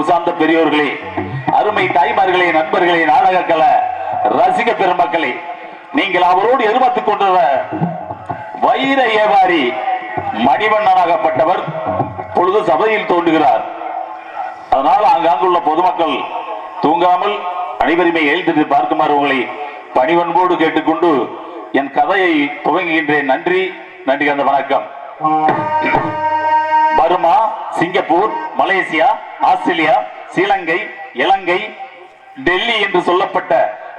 அன்பு சார்ந்த பெரியோர்களே, அருமை தாய்மார்களே, நண்பர்களே, நாடக கல ரசிக பெருமக்களே, நீங்கள் அவரோடு எதிர்பார்த்துக் கொண்ட வைர வியாபாரி மணிவண்ணனாகப்பட்டவர் பொழுது சபையில் தோன்றுகிறார். அதனால் ஆங்காங்குள்ள பொதுமக்கள் தூங்காமல் அனைவருமே எழுத்து பார்க்குமாறு உங்களை பணிவன்போடு கேட்டுக்கொண்டு என் கதையை துவங்குகின்றேன். நன்றி, நன்றி, அந்த வணக்கம். பர்மா, சிங்கப்பூர், மலேசியா, ஆஸ்திரேலியா, ஸ்ரீலங்கை, இலங்கை, டெல்லி என்று சொல்லப்பட்ட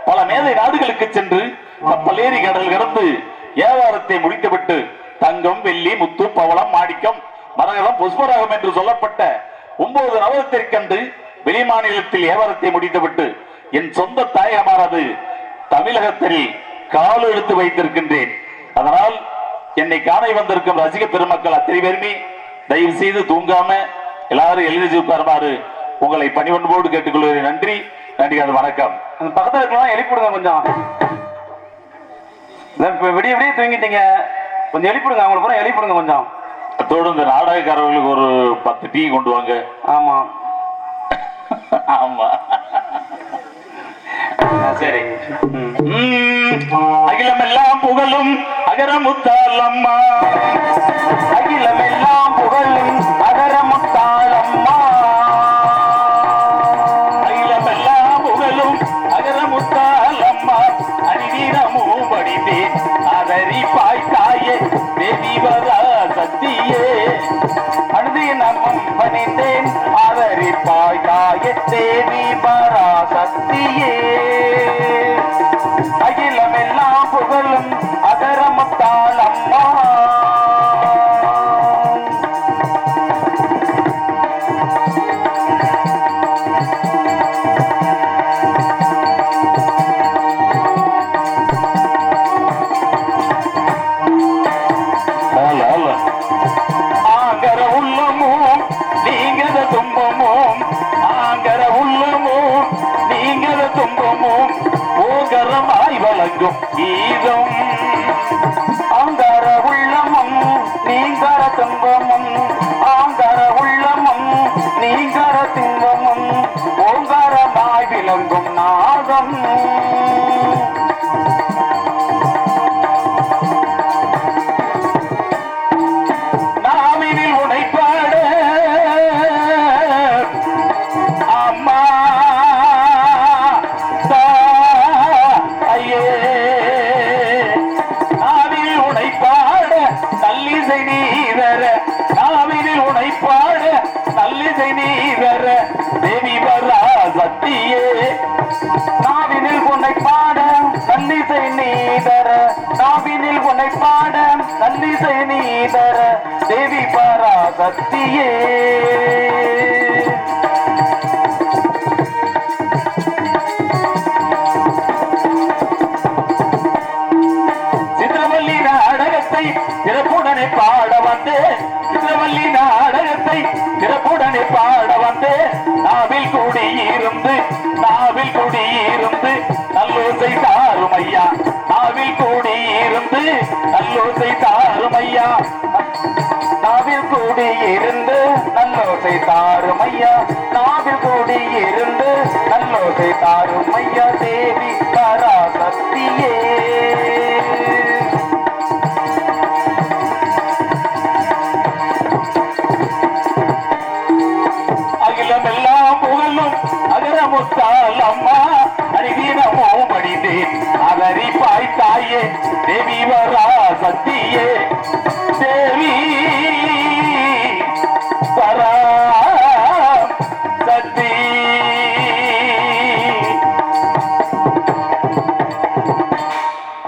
பல மேலை நாடுகளுக்கு சென்று கப்பலேறி கடல் கடந்து வியாபாரத்தை முடித்துவிட்டு தங்கம், வெள்ளி, முத்து, பவளம், மாணிக்கம், மரகதம், புஷ்பராகம் என்று சொல்லப்பட்ட 9 நவரத்திற்கண்டு வெளிமாநிலத்தில் வியாபாரத்தை முடித்துவிட்டு என் சொந்த தாயகமானது தமிழகத்தில் கால் எடுத்து வைத்திருக்கின்றேன். அதனால் என்னை காண வந்திருக்கும் ரசிக பெருமக்கள் அத்தனை பேருமே தயவு செய்து தூங்காம எல்லாரும் எழுதி உட்காருமாறு உங்களை பணிவன்போடு கேட்டுக்கொள்கிறேன். நன்றி, நன்றி, அது வணக்கம். அந்த பக்கத்துல இருக்கலாம் எழுப்பிடுங்க கொஞ்சம். விடிய விடிய தூங்கிட்டீங்க, கொஞ்சம் எழுப்பிடுங்க, அவங்களை பூரா எழுப்பிடுங்க கொஞ்சம். அத்தோடு இந்த நாடகக்காரர்களுக்கு ஒரு 10 டீ கொண்டு வாங்க. ஆமா ஆமா, சரி. அகிலமெல்லாம் புகழும் அகரமுத்தால் அம்மா, அகிலமெல்லாம் புகழும் அகரமுத்தால் அம்மா, அகிலமெல்லாம் புகழும் அகரமுத்தால் அம்மா, அரிவீரமும் படித்தேன் அதரிப்பாய் தாயே தேவி வரா சக்தியே, அழுதி நம்மம் பணிந்தேன் ஆதரிப்பாய் தாயே தேவி வரா சக்தியே, அகிலமெல்லாம் புகழும் அகரமுத்தால் அம்மா. ஆங்கர உள்ளமும் நீங்கத துன்பமும், ஆங்கர உள்ளமும் நீங்கத துன்பமும் ஓகரமாய் வழங்கும் கீதம், ஆங்கர உள்ளமும் நீங்கர துன்பமும், ஆங்கர உள்ளமும் நீங்கர துன்பமும் ஓங்காரமாய் விளங்கும் நாதம், நாவினில் உடைப்பாட அம்மா ஐயே, நாவினில் உடைப்பாட நல்லிசை நீதர, நாவினில் உடைப்பாட நல்லிசை நீதர தேவி வரா சக்தியே, நாவினில் உன்னை பாட நல்லிசை நீதர, நாவினில் உன்னை பாட நல்லிசை நீதர தேவி பரா சக்தியே. சித்திரவல்லி நாடகத்தை சிறப்புடனே பாட வந்தே, சித்திரவல்லி நாடகத்தை சிறப்புடனே பாட வந்தே, நாவில் கூடியிருந்து, நாவில் கூடியிருந்து நல்லோசை தாரும் ஐயா, நாவில் கூடியிருந்து நல்லோசை தாரும் ஐயா, நாவில் கூடியிருந்து நல்லோசை தாரும் ஐயா, நாவில் கூடியிருந்து நல்லோசை தாரும் ஐயா தேவி பரா சக்தியே. அகிலமெல்லாம் புகழும் அகரமுத்தால் அம்மா, அறிவீரமும் படித்தேன் அதரிப்பாய் தாயே தேவி வரா சக்தியே, தேவி வரா சக்தி.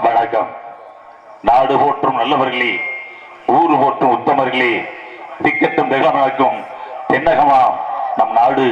வணக்கம். நாடு போற்றும் நல்லவர்களே, ஊரு போற்றும் உத்தமர்களே, திக்கட்டும் திகழமாக்கும் தென்னகமா நம் நாடு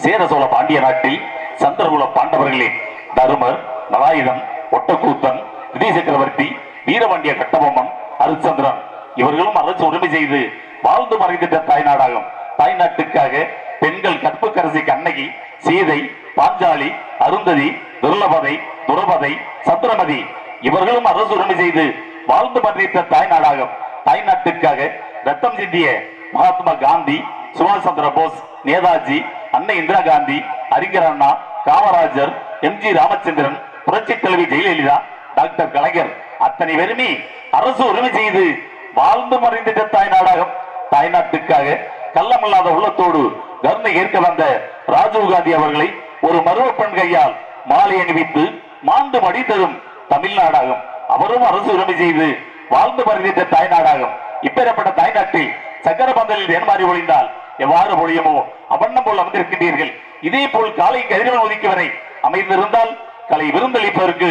சேர சோழ பாண்டிய நாட்டில் சந்திரகுல பாண்டவர்களே, தருமர், நலாயுதன், ஒட்டக்கூத்தன், விதி சக்கரவர்த்தி, வீரபாண்டிய கட்டபொம்மன், அரிச்சந்திரன் இவர்களும் அரசு உரிமை செய்து வாழ்ந்து மறைந்திட்ட தாய்நாடாகும். தாய்நாட்டுக்காக பெண்கள் கற்புக்கரசி கண்ணகி, சீதை, பாஞ்சாலி, அருந்ததி, துர்லபதை, துரபதை, சந்திரமதி இவர்களும் அரசு உரிமை செய்து வாழ்ந்து மறைந்த தாய்நாடாகும். தாய்நாட்டுக்காக ரத்தம் சிந்திய மகாத்மா காந்தி, சுபாஷ் சந்திர போஸ், நேதாஜி, அன்னை இந்திரா காந்தி, அறிஞர் அண்ணா, காமராஜர், எம்ஜி ராமச்சந்திரன், புரட்சி தலைவி ஜெயலலிதா, டாக்டர் கலைஞர் அத்தனை பேருமே அரசு உரிமை செய்து வாழ்ந்து மறைந்திட்ட தாய்நாடாகும். தாய்நாட்டுக்காக கள்ளமில்லாத உள்ளத்தோடு கருணை ஏற்க வந்த ராஜீவ் காந்தி அவர்களை ஒரு மருவ பெண் கையால் மாலை அணிவித்து மாண்டு மடி தரும் தமிழ்நாடாகும். அவரும் அரசு உரிமை செய்து வாழ்ந்து மறைந்திட்ட தாய்நாடாகும். இப்பேற்பட்ட தாய்நாட்டில் சக்கர பந்தலில் ஏன்மாறி ஒழிந்தால் எவ்வாறு ஒழியுமோ அவண்ணம் போல் அமர்ந்திருக்கின்றீர்கள். இதே போல் காலை கதிரவன் ஒதுக்கி வரை அமைந்திருந்தால் கலை விருந்தளிப்பதற்கு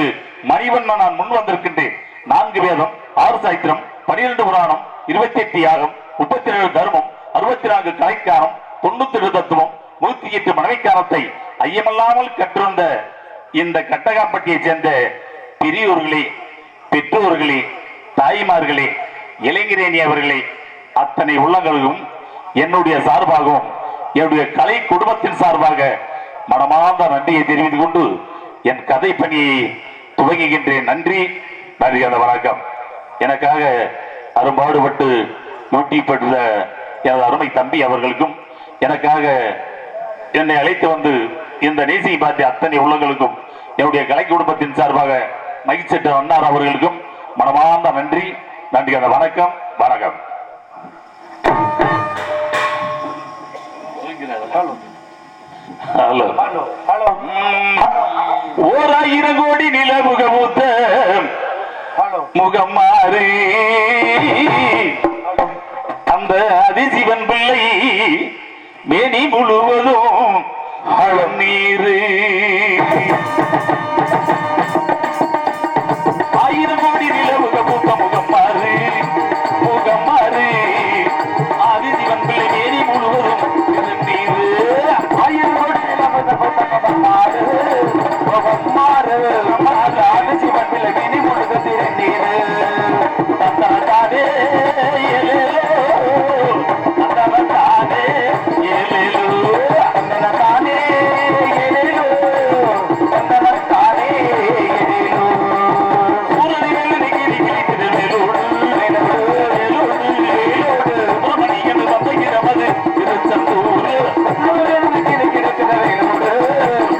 மணிவண்ணன் நான் முன் வந்திருக்கின்றேன். 4 வேதம், 6 சாஸ்திரம், 12 புராணம், 28 யாகம், 37 தர்மம், 64 கலைக்காரம், 92 தத்துவம், 108 மனைவிக்காரத்தை ஐயமல்லாமல் கற்றிருந்த இந்த கட்டகாம்பட்டியைச் சேர்ந்த பெரியோர்களே, பெற்றோர்களே, தாய்மார்களே, இளைஞரணி அவர்களே, அத்தனை உள்ளங்களுக்கும் என்னுடைய சார்பாகவும் என்னுடைய கலை குடும்பத்தின் சார்பாக மனமார்ந்த நன்றியை தெரிவித்துக் கொண்டு என் கதை பணியை துவங்குகின்றேன். நன்றி, நன்றியான வணக்கம். எனக்காக அரும்பாடுபட்டு நோட்டிப்பட்ட எனது அருமை தம்பி அவர்களுக்கும், எனக்காக என்னை அழைத்து வந்து இந்த நேசியை பார்த்த அத்தனை உள்ளங்களுக்கும் என்னுடைய கலை குடும்பத்தின் சார்பாக மகிழ்ச்சி அண்ணார் அவர்களுக்கும் மனமார்ந்த நன்றி, நன்றியான வணக்கம். வணக்கம். Hello hello. 1000 கோடி நிலமுக மூத்த முகம் மாறி அந்த அதிசிவன் பிள்ளை மேனி முழுவதும் அழம் நீரு. 1000 கோடி நிலமுக மூத்த முகம் மாறு, முகம் மாறு, அதிசிவன் பிள்ளை மேனி முழுவதும் அழம் நீரு. 1000 கோடி நிலமுக மூத்த முகம் மாறு, முகம் மாறு, அதிசிவன் பிள்ளை மேனி முழுவதும் நீரு. தந்தாடே ஏலேலோ, தந்தாடே ஏலேலோ, தந்தாடே ஏலேலோ, தந்தாடே ஏலேலோ. ஊரடி வெள்ளி கிளி கிளிக்குது வேலோடு, வேலோடு, வேலோடு, வேலோடு. சுப்பிரமணியன் வந்தைகிறமது திருச்செந்தூர். ஊரடி கிளி கிளிக்குது வேலோடு,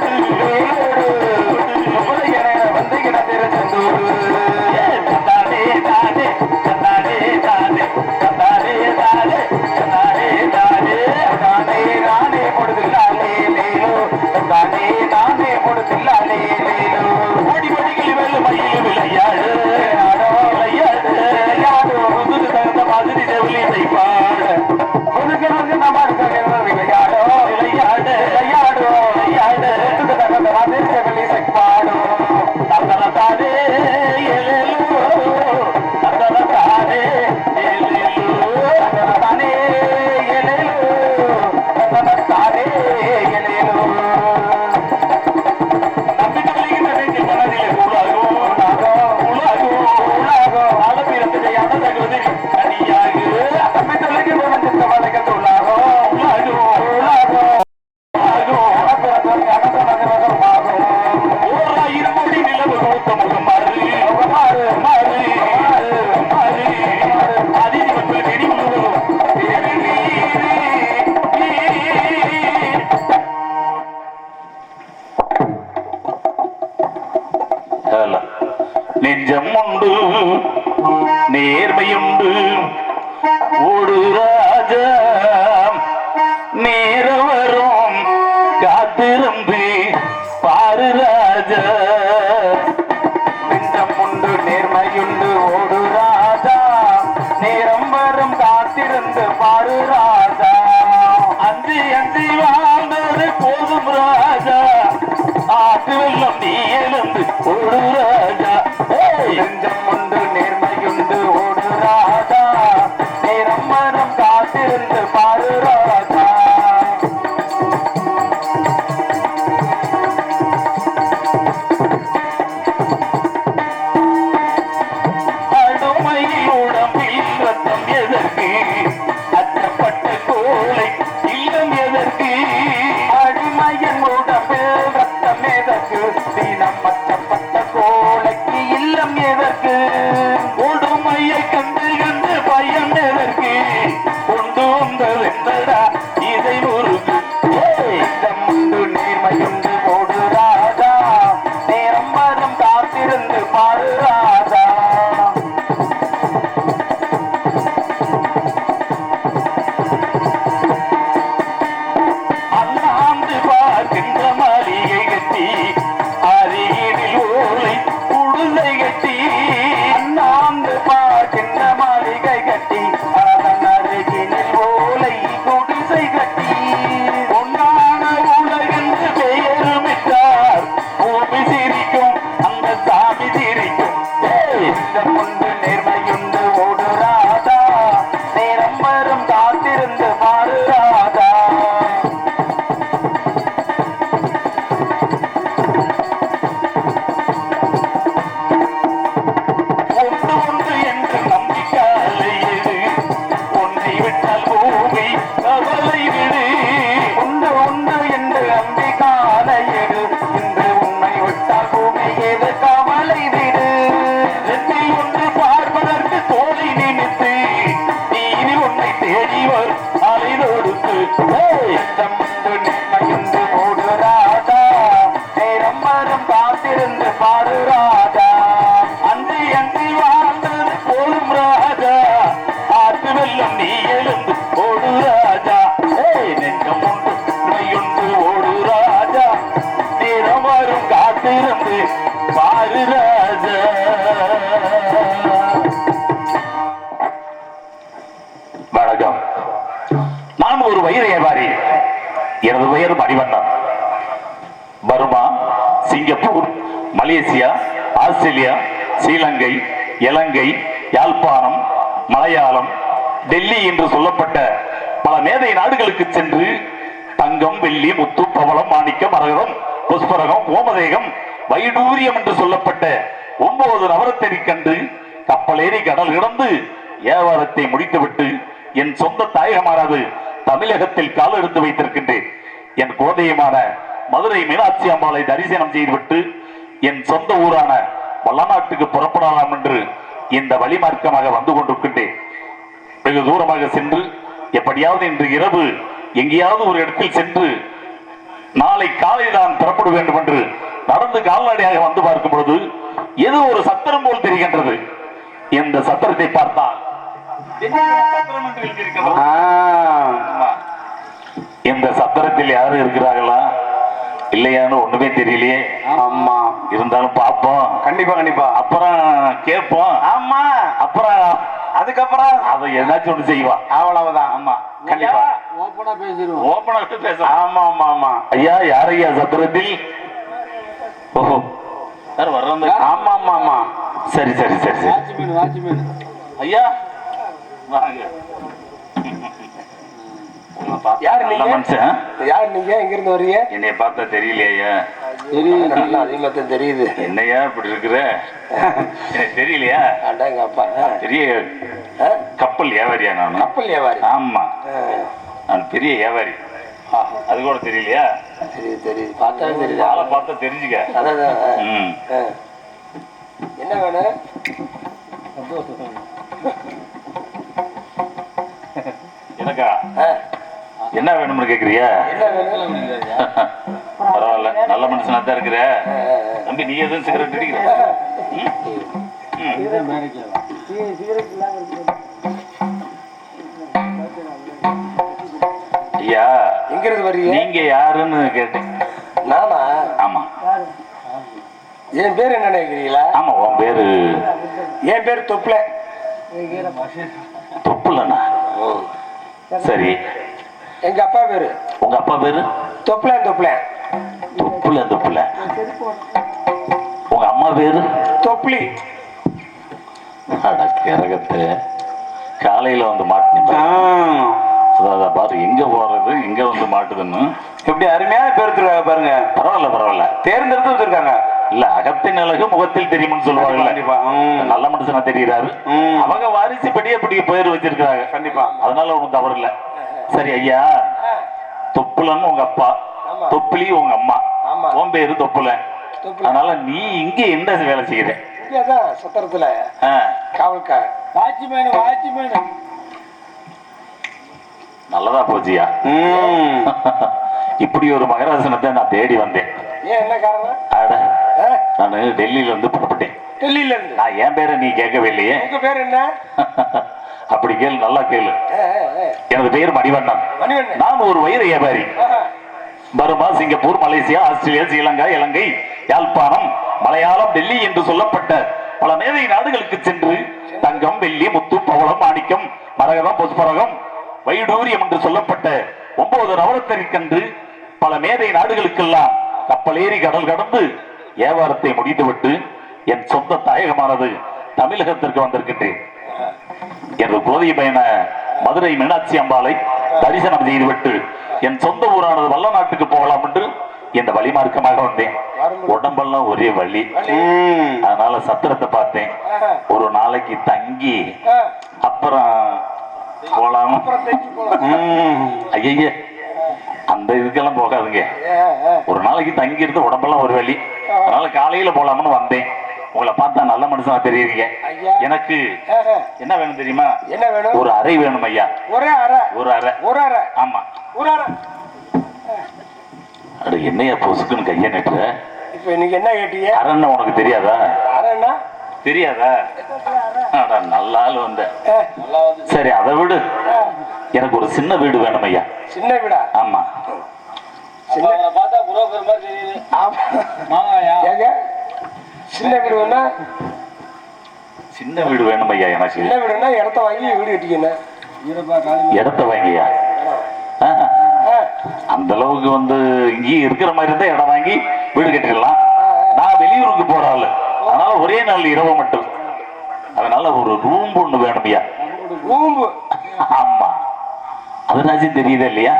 வேலோடு, சுப்பிரமணியன் வந்தைகிற திருச்செந்தூர். தந்தாடே தானே, தந்தாடே தானே, தந்தாடே தானே, தந்தாடே தானே, தானே நானே கொடுத்தில்லாலே லேலோ, தானே நானே கொடுத்தில்லாலே லேலோ. ஓடி படிகளில் வெள்ள மயில் விளையாடு, விளையாடு, விளையாடு. புதுக்கு தகுந்த மாதிரி செவிலிசை பாட, புதுக்கு தகுந்த மாதிரி விளையாடோ, விளையாடு, விளையாடோ, விளையாடு. புதுக்கு தகுந்த மாதிரி செவிலிசை பாடும். தந்தனத்தானே ஏலேலோ, தந்தனத்தானே ஏலேலோ, தந்தனத்தானே ஏலேலோ, தந்தனத்தானே ஏலேலோ. நம்பிக்கை வருகின்ற நெஞ்சில் மனதிலே உலாகோ, உலாகோ, உலாகோ, உலாகோ. அளவிறந்ததை அனதகுதி தனியாக நம்பிக்கை வருகின்ற நெஞ்சில் மனதில் உலாகோ, உலாகோ, உலாகோ, உலாகோ. அளவிறந்ததை அனதகுதி மகமாகும். 1000 கோடி நிலவு கொடுத்த முகம் மாறு, முகம் மாறு, மாறு, மாறு, மாறு. அதிசிவன் பிள்ளை மேனி முழுவதும் நீரு, நீரு, நீரு. நெஞ்சம் உண்டு, நேர்மையுண்டு, ஓடு ராஜா, நேர வரும் காத்திருந்து பாரு ராஜா. நெஞ்சம் உண்டு, நேர்மையுண்டு, ஓடு ராஜா, நேரம் வரும் காத்திருந்து பாரு ராஜா. அஞ்சி அஞ்சி வாழ்ந்தது போதும் ராஜா, ஆட்டு வெள்ளம் நீ எழுந்து ஓடு ராஜா. நெஞ்சம் உண்டு, நேர்மையுண்டு, ஓடு ராஜா, நேரம் வரும் காத்திருந்து பாரு ராஜா. அடுமையில் உடம்பில் ரத்தம் எதற்கு, அச்சப்பட்ட கோலை இல்லம் எதற்கு. அடிமையின் உடம்பில் ரத்தம் எதற்கு, தினம் அச்சப்பட்ட கோலைக்கு இல்லம் எதற்கு. எனது பெயர் Manivannan. Burma, Singapore, Malaysia, Australia, ஸ்ரீலங்கை, இலங்கை, யாழ்ப்பாணம், மலையாளம், டெல்லி என்று சொல்லப்பட்ட பல மேதை நாடுகளுக்கு சென்று தங்கம், வெள்ளி, முத்து, பவளம், மாணிக்கம், மரகதம், புஷ்பரகம், கோமதேகம், வைடூரியம் என்று சொல்லப்பட்ட 9 நவரத்தை கண்டு கப்பலேறி கடல் கிடந்து வியாபாரத்தை முடித்துவிட்டு என் சொந்த தாயகமானது தமிழகத்தில் கால் எடுத்து வைத்திருக்கின்றேன். என் கோதையமான மதுரை மீனாட்சி அம்பாளை தரிசனம் செய்துவிட்டு என் சொந்த ஊரான வல்லநாட்டுக்கு புறப்படலாம் என்று இந்த வழிமார்க்கமாக வந்து கொண்டிருக்கின்றேன். வெகு தூரமாக சென்று எப்படியாவது இன்று இரவு எங்கேயாவது ஒரு இடத்தில் சென்று நாளை காலை தான் புறப்பட வேண்டும் என்று நடந்து கால்நடையாக வந்து பார்க்கும் பொழுது ஏதோ ஒரு சத்திரம் போல் தெரிகின்றது. இந்த சத்திரத்தை பார்த்தால் இந்த சத்திரத்தில் யாரும் இருக்கிறார்களா இல்லையான்னு ஒண்ணுமே தெரியலையே. ஆமா, இருந்தாலும் பார்ப்போம். கண்டிப்பா கண்டிப்பா. அப்புறம் கேட்போம். ஆமா, அப்புறம் அதுக்கப்புறம் அதை ஏதாச்சும் ஒண்ணு செய்வா. அவ்வளவுதான். ஆமா, கண்டிப்பா ஓப்பனா பேசிடுவோம். ஓப்பனா பேச. ஆமா ஆமா ஆமா. ஐயா, யார் ஐயா சத்திரத்தில்? ஓஹோ, யார் வர்றாங்க? ஆமா ஆமா ஆமா. சரி சரி சரி சரி. வாட்ச்மேன் ஐயா வாங்க. யாரு நல்ல நீங்க? மனுஷன். யார் நீங்க? எங்க இருந்து வரீங்க? என்னைய பார்த்தா தெரியலையா? தெரியுது. நல்லா அதிகமா தெரியுது. என்னையா இப்படி இருக்கிற? எனக்கு தெரியலையா? அடங்க அப்பா. பெரிய கப்பல் வியாபாரியா நான்? கப்பல் வியாபாரி. ஆமா, நான் பெரிய வியாபாரி. அது கூட தெரியலையா? தெரியுது தெரியுது. பார்த்தா தெரியுது. ஆளை பார்த்தா தெரிஞ்சுக்க. அதான். ம். என்ன வேணும்? எனக்கா என்ன வேணும்னு கேக்குறியா? என்ன வேணும்? பரவாயில்ல, நல்ல மனுஷனா தான் இருக்கிற. தம்பி, நீ எதுவும் சிகரெட் அடிக்கிற? ஐயா, எங்க இருந்து வர்றீங்க? நீங்க யாருன்னு கேட்டேன். நானா? ஆமா. என் பேர் என்ன நினைக்கிறீங்களா? ஆமா, உன் பேரு? என் பேர் தொப்புல. தொப்புலண்ணா? சரி. எங்க அப்பா பேரு? உங்க அப்பா பேரு? தொப்புல தொப்புல. தொப்புல தொப்புல. உங்க அம்மா பேரு? தொப்புளி. அட கிரகத்தை, காலையில வந்து மாட்டினேன். அதான் பாரு, எங்க போறது எங்க வந்து மாட்டுதுன்னு. எப்படி அருமையான பேர் வச்சிருக்காங்க பாருங்க. பரவாயில்ல பரவாயில்ல, தேர்ந்தெடுத்து வச்சிருக்காங்க. இல்ல, அகத்தின் அழகு முகத்தில் தெரியும்னு சொல்லுவாங்க. கண்டிப்பா. நல்ல மனுஷனா தெரியுறாரு. அவங்க வாரிசு படியே படிக்க பேர் வச்சிருக்காங்க. கண்டிப்பா. அதனால ஒண்ணும் தவறு இல்ல. சரி ஐயா, தொப்புலன்னு உங்க அப்பா, தொப்புலி உங்க அம்மா, உன் பேரு தொப்புல. அதனால நீ இங்க என்ன வேலை செய்யற? இங்கதான் சத்திரத்துல காவல்கார. வாட்ச்மேன். நல்லதா போச்சியா. இப்படி ஒரு மகராசனத்தை நான் தேடி வந்தேன். ஏன், என்ன காரணம்? அட, நானு டெல்லியில இருந்து புறப்பட்டேன். டெல்லியில இருந்து? நான் என் பேரை நீ கேட்கவே இல்லையே. உங்க பேர் என்ன? அப்படி கேளு, நல்லா கேளு. எனது பெயர் மணிவண்ணன். மணிவண்ணன். நான் ஒரு வைர வியாபாரி. Burma, Singapore, Malaysia, Australia, Sri Lanka, இலங்கை, யாழ்ப்பாணம், மலையாளம், டெல்லி என்று சொல்லப்பட்ட பல மேதை நாடுகளுக்கு சென்று தங்கம், வெள்ளி, முத்து, பவளம், மாணிக்கம், மரகதம், புஷ்பரகம், வைடூரியம் என்று சொல்லப்பட்ட 9 நவரத்தை கண்டு பல மேதை நாடுகளுக்கெல்லாம் கப்பலேறி கடல் கடந்து வியாபாரத்தை முடித்துவிட்டு என் சொந்த தாயகமானது தமிழகத்திற்கு வந்திருக்கின்றேன். எனது கோதை பயண மதுரை மீனாட்சி அம்பாளை தரிசனம் செய்துவிட்டு என் சொந்த ஊரானது வல்லநாட்டுக்கு போகலாம் என்று இந்த வழிமார்க்கமாக வந்தேன். உடம்பெல்லாம் ஒரே வலி. அதனால சத்திரத்தை பார்த்தேன். ஒரு நாளைக்கு தங்கி அப்புறம் போலாம். ஐய, அந்த இதுக்கெல்லாம் போகாதுங்க. ஒரு நாளைக்கு தங்கி இருந்து உடம்பெல்லாம் ஒரு வலி. அதனால காலையில போலாம்னு வந்தேன். உங்களை பார்த்தா நல்ல மனுஷனா தெரியுறீங்க. எனக்கு என்ன வேணும் தெரியுமா? என்ன வேணும்? ஒரு அறை வேணும் ஐயா. ஒரே அறை? ஒரு அறை. ஒரு அறை? ஆமா, ஒரு அறை. அட, என்னையா பொசுக்குன்னு கைய நட்டுற? இப்ப இன்னைக்கு என்ன கேட்டீங்க? அறைன்னா உனக்கு தெரியாதா? அறைன்னா தெரியாதா? அட, நல்ல ஆள் வந்த. சரி, அதை விடு. எனக்கு ஒரு சின்ன வீடு வேணும் ஐயா. சின்ன வீடா? ஆமா. பார்த்தா புரோக்கர் மாதிரி தெரியுது. ஏங்க, சின்ன வீடு வேணா? சின்ன வீடு வேணும் ஐயா எனக்கு. சின்ன வீடுன்னா இடத்த வாங்கி வீடு கட்டிக்கணும். இடத்த வாங்கியா? அந்த அளவுக்கு வந்து இங்கேயே இருக்கிற மாதிரி இருந்தா இடம் வாங்கி வீடு கட்டிடலாம். நான் வெளியூருக்கு போற ஆளு, அதனால ஒரே நாள் இரவு மட்டும், அதனால ஒரு ரூம் ஒண்ணு வேணும்யா. ரூம்? ஆமா, அதனாச்சும் தெரியுதா இல்லையா?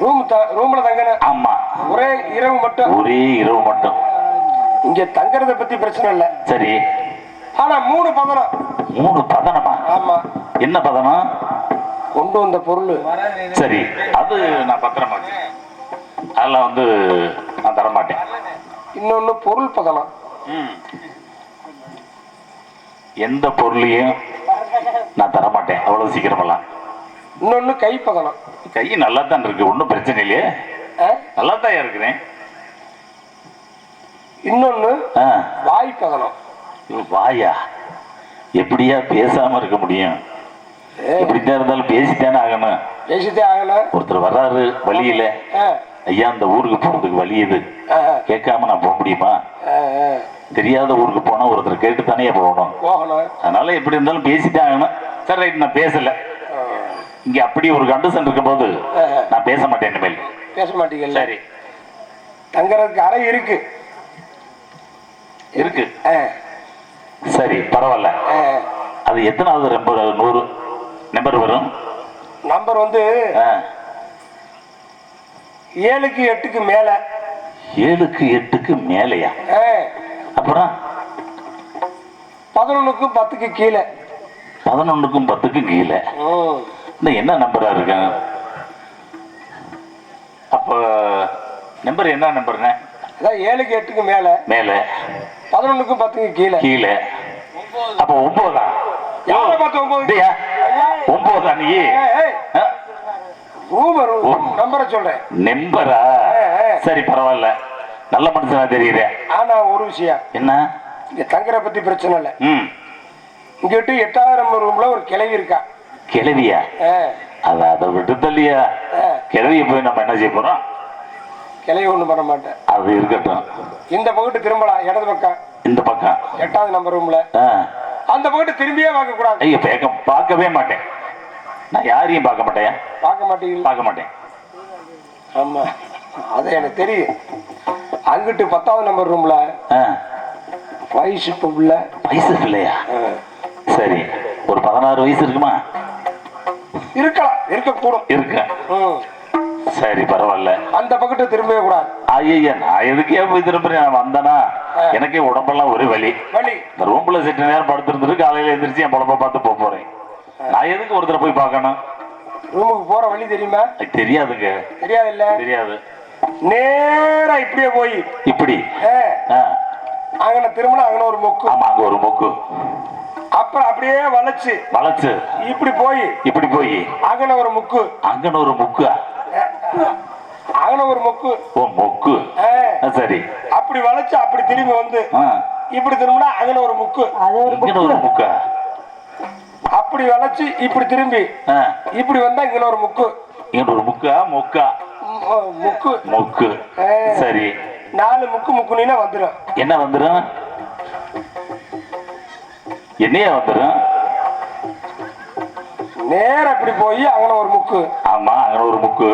ரூம்ல தங்கணும். ஆமா, ஒரே இரவு மட்டும். ஒரே இரவு மட்டும். இங்க தங்கறத பத்தி பிரச்சனை இல்ல. சரி, ஆனா 3 பதனம். 3 பதனமா? ஆமா. என்ன பதனம்? கொண்டு வந்த பொருள். சரி, அது நான் பத்திரமா அதெல்லாம் வந்து நான் தரமாட்டேன். இன்னொன்னு பொருள் பதனம். எந்த பொருளையும் நான் தரமாட்டேன் அவ்வளவு சீக்கிரமெல்லாம். இன்னொன்னு கை பதனம். கை நல்லா தான் இருக்கு, ஒன்றும் பிரச்சனை இல்லையே, நல்லா தான் இருக்கிறேன். இன்னொன்னு வாய் பதனம். வாயா? எப்படியா பேசாம இருக்க முடியும்? எப்படித்தான் இருந்தாலும் பேசித்தானே ஆகணும். பேசிட்டே ஆகணும். ஒருத்தர் வர்றாரு வழியில, ஐயா அந்த ஊருக்கு போறதுக்கு வழி இது, கேட்காம நான் போக முடியுமா? தெரியாத ஊருக்கு போனா ஒருத்தர் கேட்டுத்தானே போகணும். அதனால எப்படி இருந்தாலும் பேசிட்டே ஆகணும். சரி ரைட், நான் பேசல. இங்க அப்படி ஒரு கண்டிஷன் இருக்கும்போது நான் பேச மாட்டேன். இனிமேல் பேச மாட்டீங்க? சரி, தங்கறதுக்கு அறை இருக்கு. இருக்கு. சரி, பரவாயில்ல. அது எத்தனாவது நம்பர்? 100 நம்பர் வரும். நம்பர் வந்து 7க்கு 8க்கு மேல. 7க்கு 8க்கு மேலையா? அப்புறம் 11க்கும் 10க்கு கீழே. 11க்கும் 10க்கு கீழே. என்ன நம்பரா இருக்கு? அப்ப நம்பர் என்ன நம்பருங்க? அதான் 7க்கு 8க்கு மேல. மேல. 11க்கும் 10க்கு கீழே. கீழே. அப்ப 9. யாரை பார்த்து 9? 9 நீ? நம்பரை சொல்றேன். நம்பரா? சரி, பரவாயில்ல, நல்ல மனுஷனா தெரியுறேன். ஆனா ஒரு விஷயம் என்ன? இங்க தங்கற பத்தி பிரச்சனை இல்ல. இங்கிட்டு 8வது நம்பர் ரூம்ல ஒரு கிளவி இருக்கா. கிளவியா? அதை விட்டு தள்ளியா? கிளவிய போய் நம்ம என்ன செய்ய போறோம்? கிளவி ஒண்ணு பண்ண மாட்டேன். அது இருக்கட்டும். இந்த பக்கத்து திரும்பலாம், இடது பக்கம். இந்த பக்கம் 8வது நம்பர் ரூம்ல அந்த பக்கத்து திரும்பியே பார்க்க கூடாது. ஐயா, பார்க்கவே மாட்டேன். நான் யாரையும் பார்க்க மாட்டேன். பார்க்க மாட்டீங்க? பார்க்க மாட்டேன். ஆமா, அது எனக்கு தெரியும். அங்கிட்டு 10வது நம்பர் ரூம்ல வயசு பிள்ளை. வயசு பிள்ளையா? சரி, ஒரு 16 வயசு இருக்குமா? இருக்கலாம், இருக்கக்கூடும். இருக்கு. சரி, பரவாயில்ல. அந்த பக்கத்து திரும்பவே கூடாது. ஐயா, நான் எதுக்கே போய் திரும்புறேன்? நான் வந்தனா எனக்கே உடம்பெல்லாம் ஒரு வலி. இந்த ரூம்ல செட்டு நேரம் படுத்திருந்துட்டு காலையில எந்திரிச்சு என் பொழப்ப பார்த்து போறேன். நான் எதுக்கு ஒருத்தரை போய் பார்க்கணும்? ரூமுக்கு போற வழி தெரியுமா? தெரியாதுங்க. தெரியாது இல்ல? தெரியாது. நேரா இப்படியே போய் இப்படி அங்கன திரும்பினா அங்கன ஒரு மொக்கு. ஆமா, அங்க ஒரு மொக்கு. அப்புறம் அப்படியே வளைச்சு வளைச்சு இப்படி போய் அங்கன ஒரு முக்கு. அங்கன ஒரு முக்கு. அங்கன ஒரு மொக்கு. ஓ, மொக்கு. சரி, அப்படி வளைச்சு அப்படி திரும்பி வந்து இப்படி திரும்பினா அங்கன ஒரு முக்கு. அங்கன ஒரு முக்கா? அப்படி வளைச்சு இப்படி திரும்பி இப்படி வந்தா இங்க ஒரு முக்கு. இங்க ஒரு முக்கா? மொக்கா? முக்கு. மொக்கு. சரி, 4 முக்கு முக்குனா வந்துரும். என்ன வந்துரும்? என்னையா வந்துரும்? நேரா இப்படி போய் அங்கன ஒரு முக்கு. ஆமா, அங்கன ஒரு முக்கு.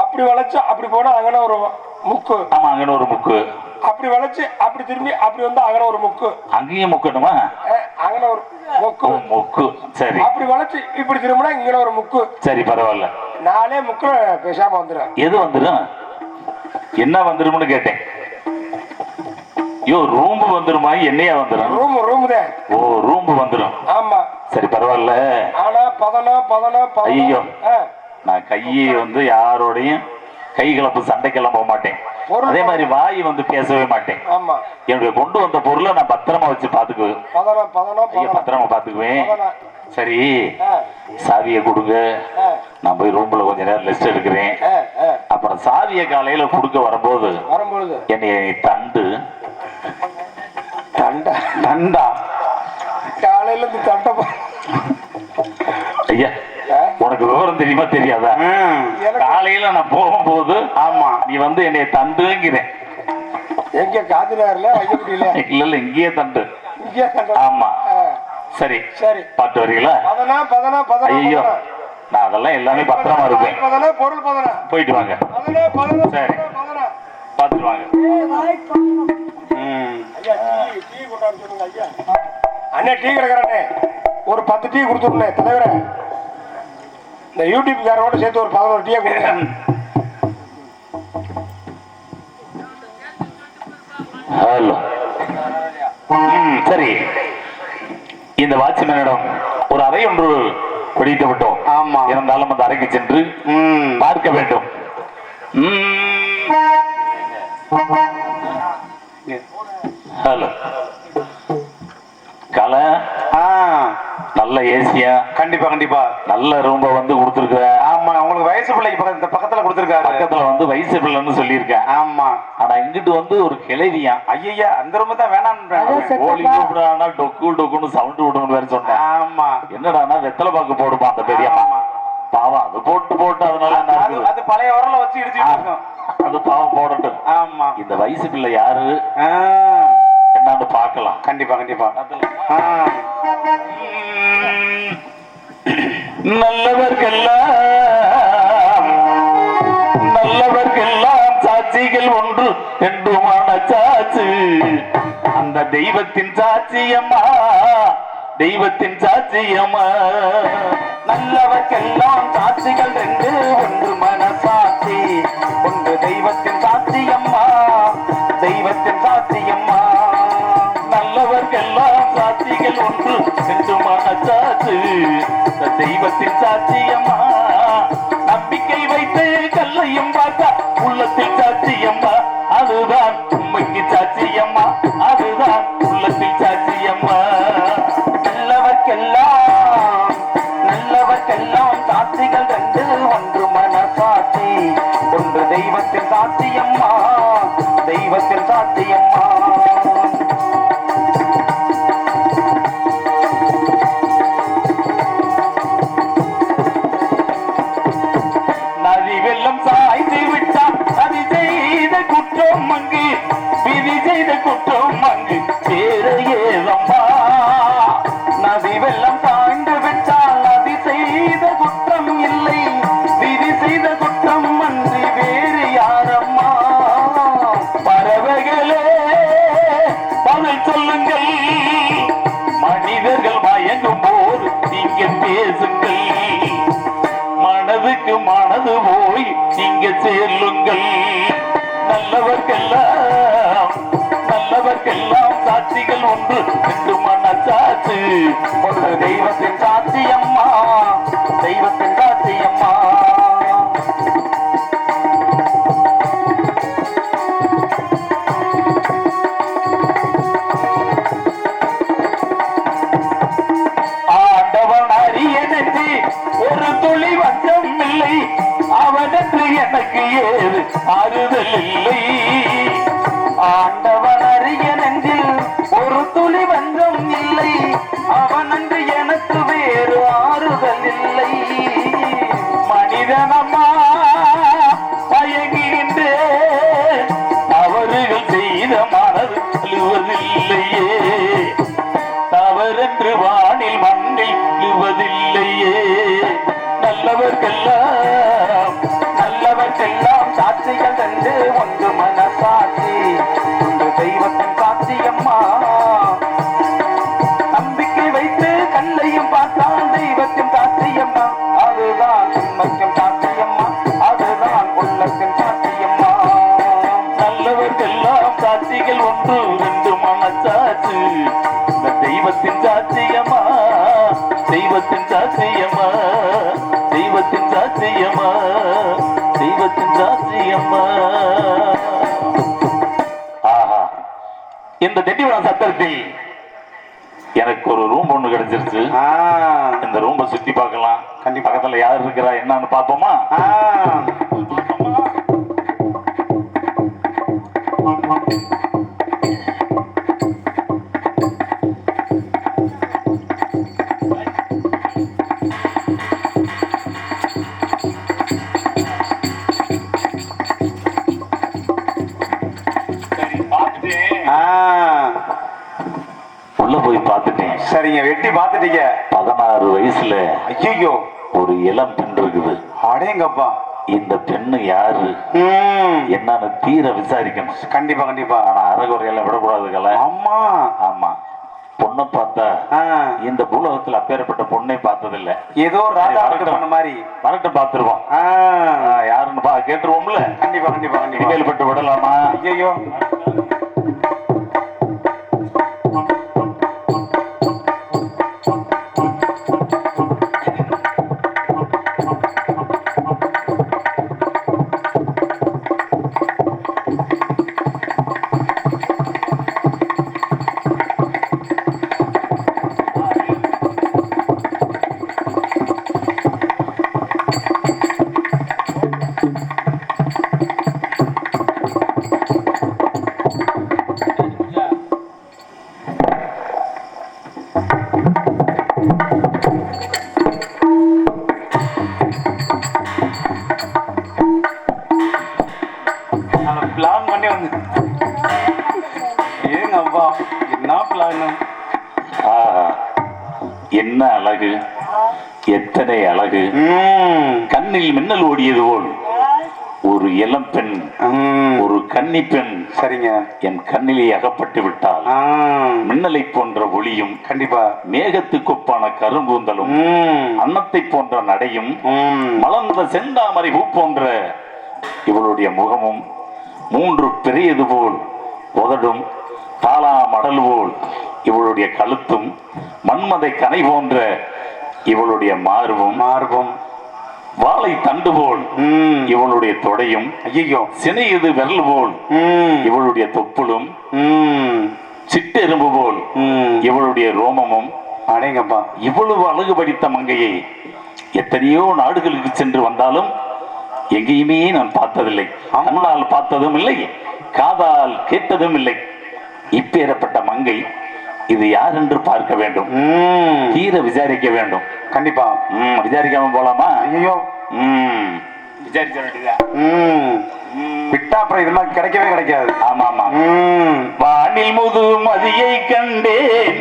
அப்படி வளைச்சு அப்படி போனா அங்கன ஒரு முக்கு. ஆமா, அங்கன ஒரு முக்கு. அப்படி வளைச்சு அப்படி திரும்பி அப்படி வந்தா அங்கன ஒரு முக்கு. அங்கேயும் முக்கணுமா? அங்கன ஒரு முக்கு. முக்கு. சரி, அப்படி வளைச்சு இப்படி திரும்பினா இங்க ஒரு முக்கு. சரி, பரவாயில்ல. 4 முக்கு பேசாம வந்துடும். எது வந்துடும்? என்ன வந்துரும்னு கேட்டேன். யோ, ரூம் வந்துருமா? என்னையா வந்துடும்? ரூம் தான். ஓ, ரூம் வந்துடும். ஆமா. சரி, பரவாயில்ல. ஆனா பதனம். ஐயோ, நான் கையை வந்து யாரோடையும் கை கிளப்பு சண்டைக்கெல்லாம் போக மாட்டேன். அதே மாதிரி வாய் வந்து பேசவே மாட்டேன். ஆமா, என்னுடைய கொண்டு வந்த பொருளை நான் பத்திரமா வச்சு பாத்துக்குவேன். பத்திரமா பாத்துக்குவேன். சரி, சாவியை கொடுங்க, நான் போய் ரூம்ல கொஞ்ச நேரம் ரெஸ்ட் எடுக்கிறேன். அப்புறம் சாவியை காலையில கொடுக்க வரும்போது என்னை தண்டு தண்டா காலையில இருந்து தண்ட. ஐயா, உனக்கு விவரம் தெரியுமா தெரியாதா? காலையில நான் போகும்போது ஆமா நீ வந்து என்னைய தண்டுங்கிறேன். எங்க காதுல இல்ல இல்ல, இங்கேயே தண்டு. ஆமா. சரி சரி, பாட்டு வரீங்களா? ஐயோ, நான் அதெல்லாம் எல்லாமே பத்திரமா இருப்பேன். பதனா பொருள் பதனா போயிட்டு வாங்க. பதனா பதனா சரி. பதனா பார்த்துட்டு வாங்க. ஐயா டீ கொண்டாந்து சொல்லுங்க ஐயா. அண்ணே டீ கடைக்காரண்ணே ஒரு 10 டீ கொடுத்துருண்ணே தலைவரே. இந்த யூடியூப் காரோட சேர்த்து ஒரு 11 டீயை கொடுங்க. ஹலோ. சரி, இந்த வாட்ச்மேனிடம் ஒரு அறை ஒன்று குடித்து விட்டோம். ஆமா. இருந்தாலும் அந்த அறைக்கு சென்று பார்க்க வேண்டும். ஹலோ. கலை நல்ல ஏசியா? கண்டிப்பா கண்டிப்பா. நல்ல ரூம்ப வந்து கொடுத்துருக்க. ஆமா, உங்களுக்கு வயசு பிள்ளைக்கு பக்கத்துல கொடுத்துருக்காரு. பக்கத்துல வந்து வயசு பிள்ளைன்னு சொல்லியிருக்கேன். ஆமா. ஆனா இங்கிட்டு வந்து ஒரு கிளவியா. ஐயா அந்த ரூம் தான் வேணான்னு கோழி கூப்பிடானா டொக்கு டொக்குன்னு சவுண்ட் விடுன்னு வேற சொன்னேன். ஆமா. என்னடானா வெத்தலை பாக்கு போடுமா அந்த பெரியம்மா. பாவம் அது போட்டு அதனால என்ன இருக்குது? அது பழைய உரல வச்சு இடிச்சுட்டு இருக்கோம். அது பாவம் போடட்டும். ஆமா. இந்த வயசு பிள்ளை யாரு என்னன்னு பார்க்கலாம். கண்டிப்பா கண்டிப்பா. நல்லவர்க்கெல்லாம் சாட்சிகள் ஒன்று ரெண்டுமான சாட்சி. அந்த தெய்வத்தின் சாட்சியம்மா, தெய்வத்தின் சாட்சியம்மா. நல்லவர்க்கெல்லாம் சாட்சிகள் ரெண்டு, ஒன்று மனசாட்சி, ஒன்று தெய்வத்தின் சாட்சியம்மா, தெய்வத்தின் சாட்சியம்மா. நல்லவர்க்கெல்லாம் சாட்சிகள் ஒன்று ரெண்டு மனசாட்சி, தெய்வத்தின் சாட்சியம்மா. நம்பிக்கை வைத்து கல்லையும் பார்த்தா உள்ளத்தில் சாட்சியம்மா, அதுதான் உண்மைக்கு சாட்சியம்மா, அதுதான் உள்ளத்தில் சாட்சியம்மா. நல்லவர்க்கெல்லாம் சாட்சிகள் ரெண்டு, ஒன்று மனசாட்சி, ஒன்று தெய்வத்தின் சாட்சியம்மா, தெய்வத்தின் சாட்சியம்மா. நதி வெள்ளம் சாய்ந்து விட்டால் அது செய்த குற்றம் அங்கு, விதி செய்த குற்றம் அங்கு வேற ஏதம்மா. நதி வெள்ளம் தாழ்ந்து விட்டால் நதி செய்த குற்றம் இல்லை, விதி செய்த குற்றம் அன்றி வேறு யாரம்மா. பறவைகளே பதில் சொல்லுங்கள், மனிதர்கள் மயங்கும் போது நீங்க பேசுங்கள், மனதுக்கு மனது போய் நீங்க செல்லுங்கள். நல்லவர்க்கெல்லாம் சாட்சிகள் ஒன்று ரெண்டு மனசாட்சி, ஒன்று தெய்வத்தின் சாட்சியம்மா, தெய்வத்தின் சாட்சியம்மா. ஆண்டவன் அரியனென்று ஒரு துளி வஞ்சம் இல்லை, அவனென்று எனக்கு ஏது ஆறுதல் இல்லை. ஆண்டவன் அரியனென்றில் ஒரு துளி வஞ்சம் இல்லை, அவனன்று எனக்கு வேறு ஆறுதல் இல்லை. மனிதனம்மா பயங்குகின்ற தவறுகள் செய்த மனது அழுவதில்லையே, தவறென்று வானில் மண்ணில் விழுவதில்லையே. நல்லவர்க்கெல்லாம் சாட்சிகள் ரெண்டு, ஒன்று மனசாட்சி, ஒன்று தெய்வத்தின் சாட்சியம்மா. நம்பிக்கை வைத்து கல்லையும் பார்த்தால் தெய்வத்தின் சாட்சியம்மா, அதுதான் உண்மைக்கும் சாட்சியம்மா, அதுதான் உள்ளத்தின் சாட்சியம்மா. நல்லவர்க்கெல்லாம் சாட்சிகள் ஒன்று ரெண்டு மனசாட்சி, இந்த தெய்வத்தின் சாட்சியம்மா, தெய்வத்தின் சாட்சியம்மா, தெய்வத்தின் சாட்சியம்மா, தெய்வத்தின் சாட்சியம்மா. ஆஹா, இந்த திண்டிவனம் சத்திரத்தில் எனக்கு ஒரு ரூம் ஒண்ணு கிடைச்சிருச்சு. இந்த ரூம்ப சுத்தி பார்க்கலாம். கண்டிப்பா பக்கத்துல யார் இருக்கிறா என்னன்னு பாப்போமா? உள்ள போய் பார்த்துட்டேன். சரிங்க, வெட்டி பார்த்துட்டீங்க. 16 வயசுல ஐயோ ஒரு இளம் பெண் இருக்குது. அடேங்கப்பா. இந்த பெண்ணு யாரு என்னன்னு தீர விசாரிக்கணும். கண்டிப்பா கண்டிப்பா. ஆனா அறகுறையெல்லாம் விடக்கூடாதுங்கள. ஆமா ஆமா. பொண்ணை பார்த்தா இந்த பூலகத்துல அப்பேற்பட்ட பொண்ணை பார்த்ததில்லை. ஏதோ ராஜா பண்ண மாதிரி வரட்டு பார்த்துருவோம். யாருன்னு கேட்டுருவோம்ல. கண்டிப்பா கண்டிப்பா கண்டிப்பா. கேள்விப்பட்டு விடலாமா? ஐயோ பிளான் பண்ணி வந்து ஏங்க அப்பா என்ன பிளான். என்ன அழகு, எத்தனை அழகு. கண்ணில் மின்னல் ஓடியது போல் ஒரு இளம் பெண், ஒரு கன்னி பெண். சரிங்க. என் கண்ணிலே அகப்பட்டு விட்டால் மின்னலை போன்ற ஒளியும், கண்டிப்பா மேகத்துக்கு ஒப்பான கரும்பூந்தலும், அன்னத்தை போன்ற நடையும், மலர்ந்த செந்தாமரை பூ போன்ற இவளுடைய முகமும், 3 பெரியது போல் உதடும், தாளா மடல் போல் இவளுடைய கழுத்தும், மன்மதை கனை போன்ற இவளுடைய மார்பும், வாழை தண்டு போல் இவளுடைய தொடையும், ஐயோ சினையது விரல் போல் இவளுடைய தொப்புளும், சிட்டெரும்பு போல் இவளுடைய ரோமமும். அடேங்கப்பா. இவ்வளவு அழகு படித்த மங்கையை எத்தனையோ நாடுகளுக்கு சென்று வந்தாலும் எங்கேயுமே நான் பார்த்ததில்லை. அண்ணால் பார்த்ததும் இல்லை, காதால் கேட்டதும் இல்லை. இப்பேறப்பட்ட மங்கை இது யார் என்று பார்க்க வேண்டும், தீர விசாரிக்க வேண்டும். கண்டிப்பா. விசாரிக்காம போலாமா? ஐயோ விசாரிக்க வேண்டியதா? விட்டா அப்புறம் இது மாதிரி கிடைக்கவே கிடைக்காது. ஆமா ஆமா. வானில் முது மதியை கண்டேன்,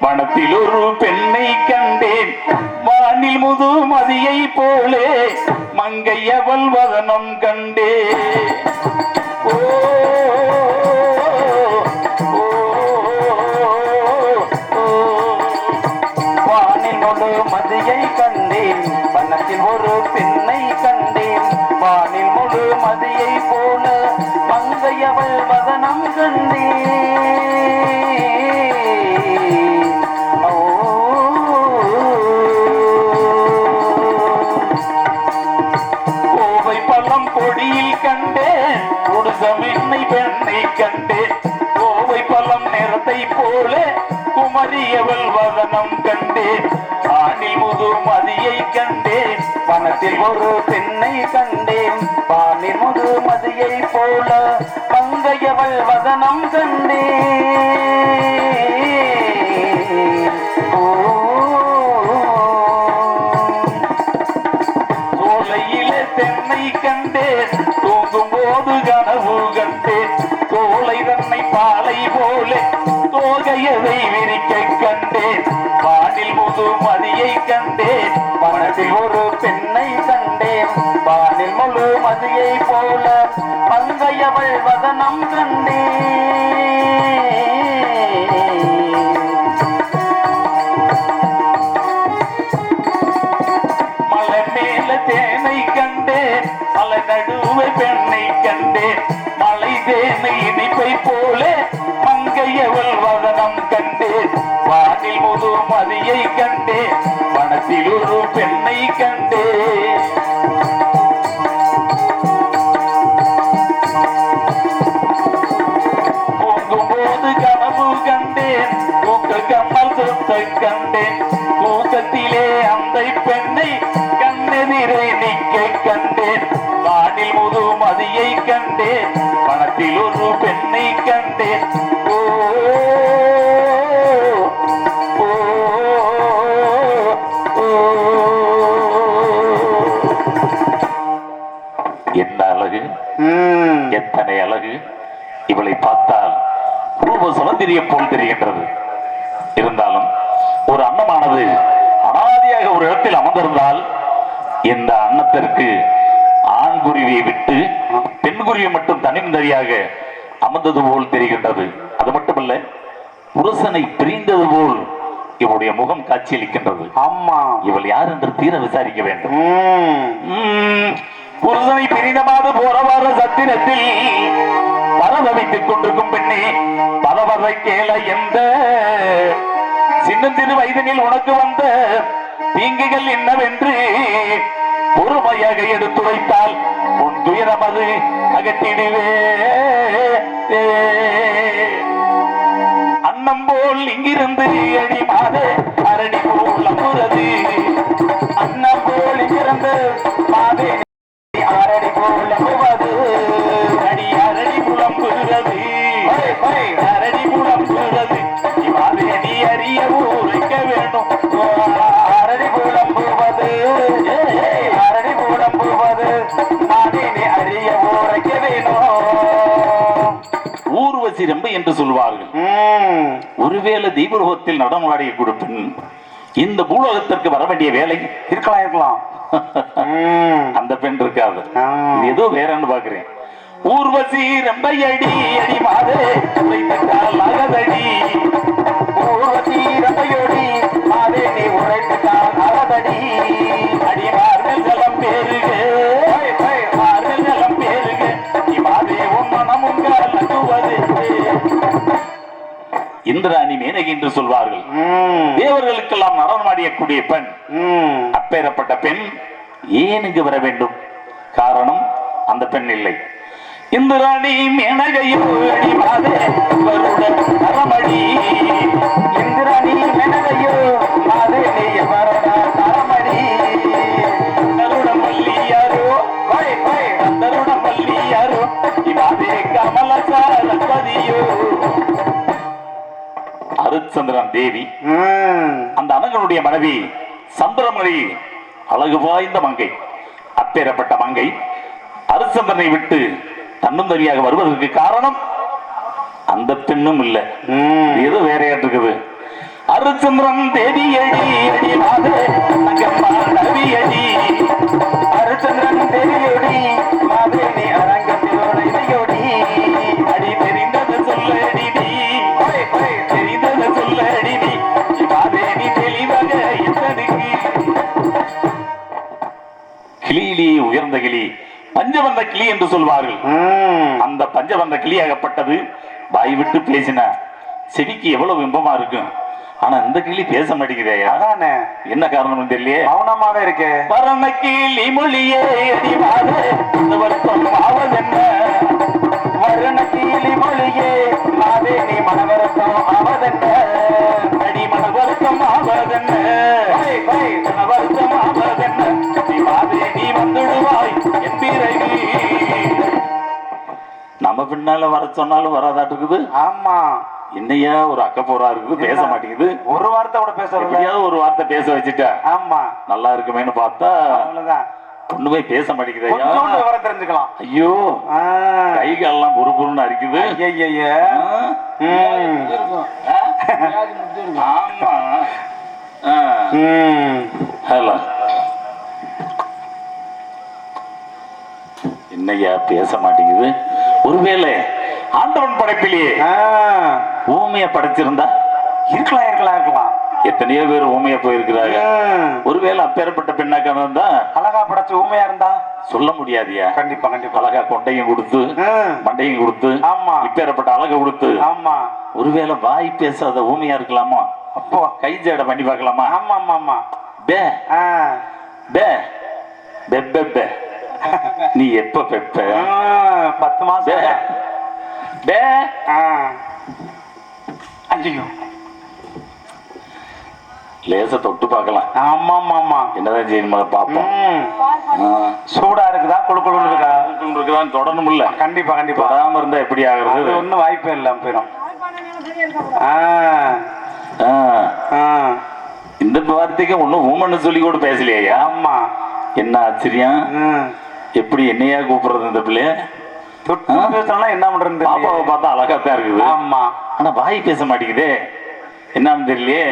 வனத்தில் ஒரு பெண்ணை கண்டேன். வானில் முது மதியை போலே மங்கை அவள் வதனம் கண்டேன். ஓ மதியை கண்டேன், வனத்தில் ஒரு பெண்ணை கண்டேன். வானில் முழு மதியை போல மங்கையவள் வதனம் கண்டேன். கோவை பள்ளம் கொடியில் கண்டேன், உடுசமென்னை பெண்ணை கண்டேன். கோவை பள்ளம் நிறத்தை போல குமரியவள் வதனம் கண்டேன். வானில் முது மதியை கண்டேன், வனத்தில் ஒரு பெண்ணை கண்டேன். வானில் முது மதியை போல மங்கையவள் வதனம் கண்டேன். சோலையிலே தென்னை கண்டேன், தூங்கும் போது கனவு கண்டேன். சோலை தன்னை பாலை போல தோகையதை விரிக்க கண்டேன். வானில் முது மதியை கண்டேன், வனத்தில் ஒரு பெண்ணை கண்டேன். வானில் முழு மதியை போல மங்கையவள் வதனம் கண்டேன். மலை மேல தேனை கண்டேன், மலை நடுவை பெண்ணை கண்டேன். மலை தேனை இனிப்பை போல மங்கையவள் வதனம் கண்டேன். வானில் முது மதியை கண்டேன், வனத்தில் ஒரு பெண்ணை கண்டேன். தூங்கும் போது கனவு கண்டேன், தூக்க கம்மல் சொத்த கண்டேன். தூக்கத்திலே அந்த பெண்ணை கண்ணெதிரை நிற்க கண்டேன். வானில் முது மதியை கண்டேன், வனத்தில் ஒரு பெண்ணை கண்டேன். ஓ ஓ ஓ. என்ன அழகு, எத்தனை அழகு. இவளை பார்த்தால் ரூப சுதந்திரிய போல் தெரிகின்றது. இருந்தாலும் ஒரு அன்னமானது அனாதியாக ஒரு இடத்தில் அமர்ந்திருந்தால் இந்த அன்னத்திற்கு ஆண் குருவியை விட்டு பெண் குருவி மட்டும் தனித்தனியாக அமர்ந்தது போல் தெரிகின்றது. அது மட்டுமல்ல, புருஷனை பிரிந்தது போல் இவருடைய முகம் காட்சியளிக்கின்றது. ஆமா, இவள் யார் என்று தீர விசாரிக்க வேண்டும். புருஷனை பிரிந்தமாது போறவாறு சத்திரத்தில் பரதவித்துக் கொண்டிருக்கும் பெண்ணே, பரவரை கேள எந்த சின்னஞ்சிறு வயதினில் உனக்கு வந்த தீங்குகள் என்னவென்று பொறுமையாக எடுத்துரைத்தால் உன் துயரமது அகற்றிடுவே. அன்னம் போல் இங்கிருந்து அடி மாதே அரடி போல் அம்புறது. அன்னம் போல் இங்கிருந்து மாதே அரடி போல் அம்புவது. அடி அரடி புலம்புகிறது, அரடி புலம்புகிறது. மாதே நீ அறிய ஊரைக்க வேண்டும். அரடி புலம்புவது, அரடி புலம்புவது. மாதே நீ அறிய ஊரைக்க வேணும். ஊர்வசி ரெம்பை என்று சொல்வார்கள். ஒருவேளை தெய்வலோகத்தில் நடமாடிய கொடுப்பின் இந்த பூலோகத்திற்கு வர வேண்டிய வேலை இருக்கலாம். அந்த பெண் இருக்காது. இது ஏதோ வேறன்னு பாக்குறேன். ஊர்வசி ரெம்பை அடி அடி மாதே அகதடி. ஊர்வசி ரெம்பையொடி மாதே நீ உரைத்தால் அகதடி. அடி மார்கள் ஜலம் பேருக, மார்கள் ஜலம் பேருக. மாதே உன் மனம் உங்கள் நகுவது. இந்திராணி மேனகி என்று சொல்வார்கள். தேவர்களுக்கெல்லாம் நடனமாடியக்கூடிய பெண். அப்பேறப்பட்ட பெண் ஏன் இங்கு வர வேண்டும்? காரணம், அந்த பெண் இல்லை. இந்திராணி மேனகையும் அடிமாதே வருட தரமடி. இந்திராணி மேனகையோ மாதே நீ வருட தரமடி. தருட மல்லியாரோ தருட மல்லியாரோ இமாதே கமலசாரஸ்வதியோ. அருச்சந்திரன் தேவி அந்த அனங்கனுடைய மனைவி சந்திரமணி, அழகு வாய்ந்த மங்கை. அப்பேறப்பட்ட மங்கை அருச்சந்திரனை விட்டு தன்னந்தனியாக வருவதற்கு காரணம் அந்த பெண்ணும் இல்ல, ஏதோ வேறையா இருக்குது. அருச்சந்திரன் தேவி அடி அடி மாதே நங்கம்மா நவி அடி. அருச்சந்திரன் தேவி அடி மாதே நீ அரங்கத்திலோடி. அடி தெரிந்தது சொல்லடி நீ, தெரிந்தது சொல்லடி நீ. மாதே நீ தெளிவாக எத்தனுக்கு. கிளியிலேயே உயர்ந்த கிளி பஞ்சவந்த கிளி என்று சொல்வார்கள். அந்த பஞ்சவந்த கிளியாகப்பட்டது வாய் விட்டு பேசின செவிக்கு எவ்வளவு இன்பமா இருக்கும். ஆனா இந்த கிளி பேச மாட்டேங்குதே. என்ன காரணம் தெரியலையே, மௌனமாவே இருக்கு. பரம கிளி மொழியே அடிமாதே வருத்தம் ஆவதென்ன. வரண கிளி மொழியே மாதே நீ மனவருத்தம் ஆவதென்ன. அடி மனவருத்தம் ஆவதென்ன, மனவருத்தம் ஆவதென்ன. மாதே நீ வந்துடுவாய் என்பீரகி. நம்ம பின்னால வர சொன்னாலும் வராதாட்டு இருக்குது. ஆமா, என்னையா ஒரு அக்க போரா இருக்குது, பேச மாட்டேங்குது. ஒரு வார்த்தை கூட பேச ஒரு வார்த்தை பேச வச்சுட்டா ஆமா நல்லா இருக்குமேனு பார்த்தா அவ்வளவுதான். ஒண்ணுமே பேச மாட்டேங்குது. விவரம் தெரிஞ்சுக்கலாம். ஐயோ, கை காலெல்லாம் புறுபுறுன்னு அரிக்குது. ஆமா. ஹலோ, என்னையா பேச மாட்டேங்குது? ஒருவேளை ஆண்டவன் படைப்பிலேயே ஊமைய படைச்சிருந்தா இருக்கலாம். எத்தனையோ பேர் ஊமையா போயிருக்கிறாங்க. ஒருவேளை அப்பேற்பட்ட பெண்ணாக்க இருந்தா, அழகா படைச்சு ஊமையா இருந்தா சொல்ல முடியாதியா. கண்டிப்பா கண்டிப்பா. அழகா கொண்டையும் கொடுத்து மண்டையும் கொடுத்து, ஆமா, இப்பேற்பட்ட அழகை கொடுத்து, ஆமா. ஒருவேளை வாய் பேசாத ஊமையா இருக்கலாமா? அப்போ கை ஜாட பண்ணி பார்க்கலாமா? ஆமா ஆமா ஆமா. பே பே பே பே பே. நீ எப்ப பெப்ப? 10 மாசம். பே ஐயோ, லேச தொட்டு பார்க்கலாம். ஆமா ஆமா ஆமா. என்னதான் செய்யணுமா பாப்போம். சூடா இருக்குதா குழுக்குழு இருக்கா? இருக்குதான், தொடரணும் இல்ல. கண்டிப்பா கண்டிப்பா. தொடாம இருந்தா எப்படி ஆகுறது? ஒன்னும் வாய்ப்பே இல்ல போயிடும். இந்த வார்த்தைக்கு ஒன்னும் ஊமன்னு சொல்லி கூட பேசலையா? ஆமா. என்ன ஆச்சரியம். எப்படி என்னையா கூப்பிடுறது இந்த பிள்ளைய? என்ன பண்றது? பாப்பாவை பார்த்தா அழகாத்தான் இருக்குது. ஆமா, ஆனா வாய் பேச மாட்டேங்குதே, என்னன்னு தெரியலையே.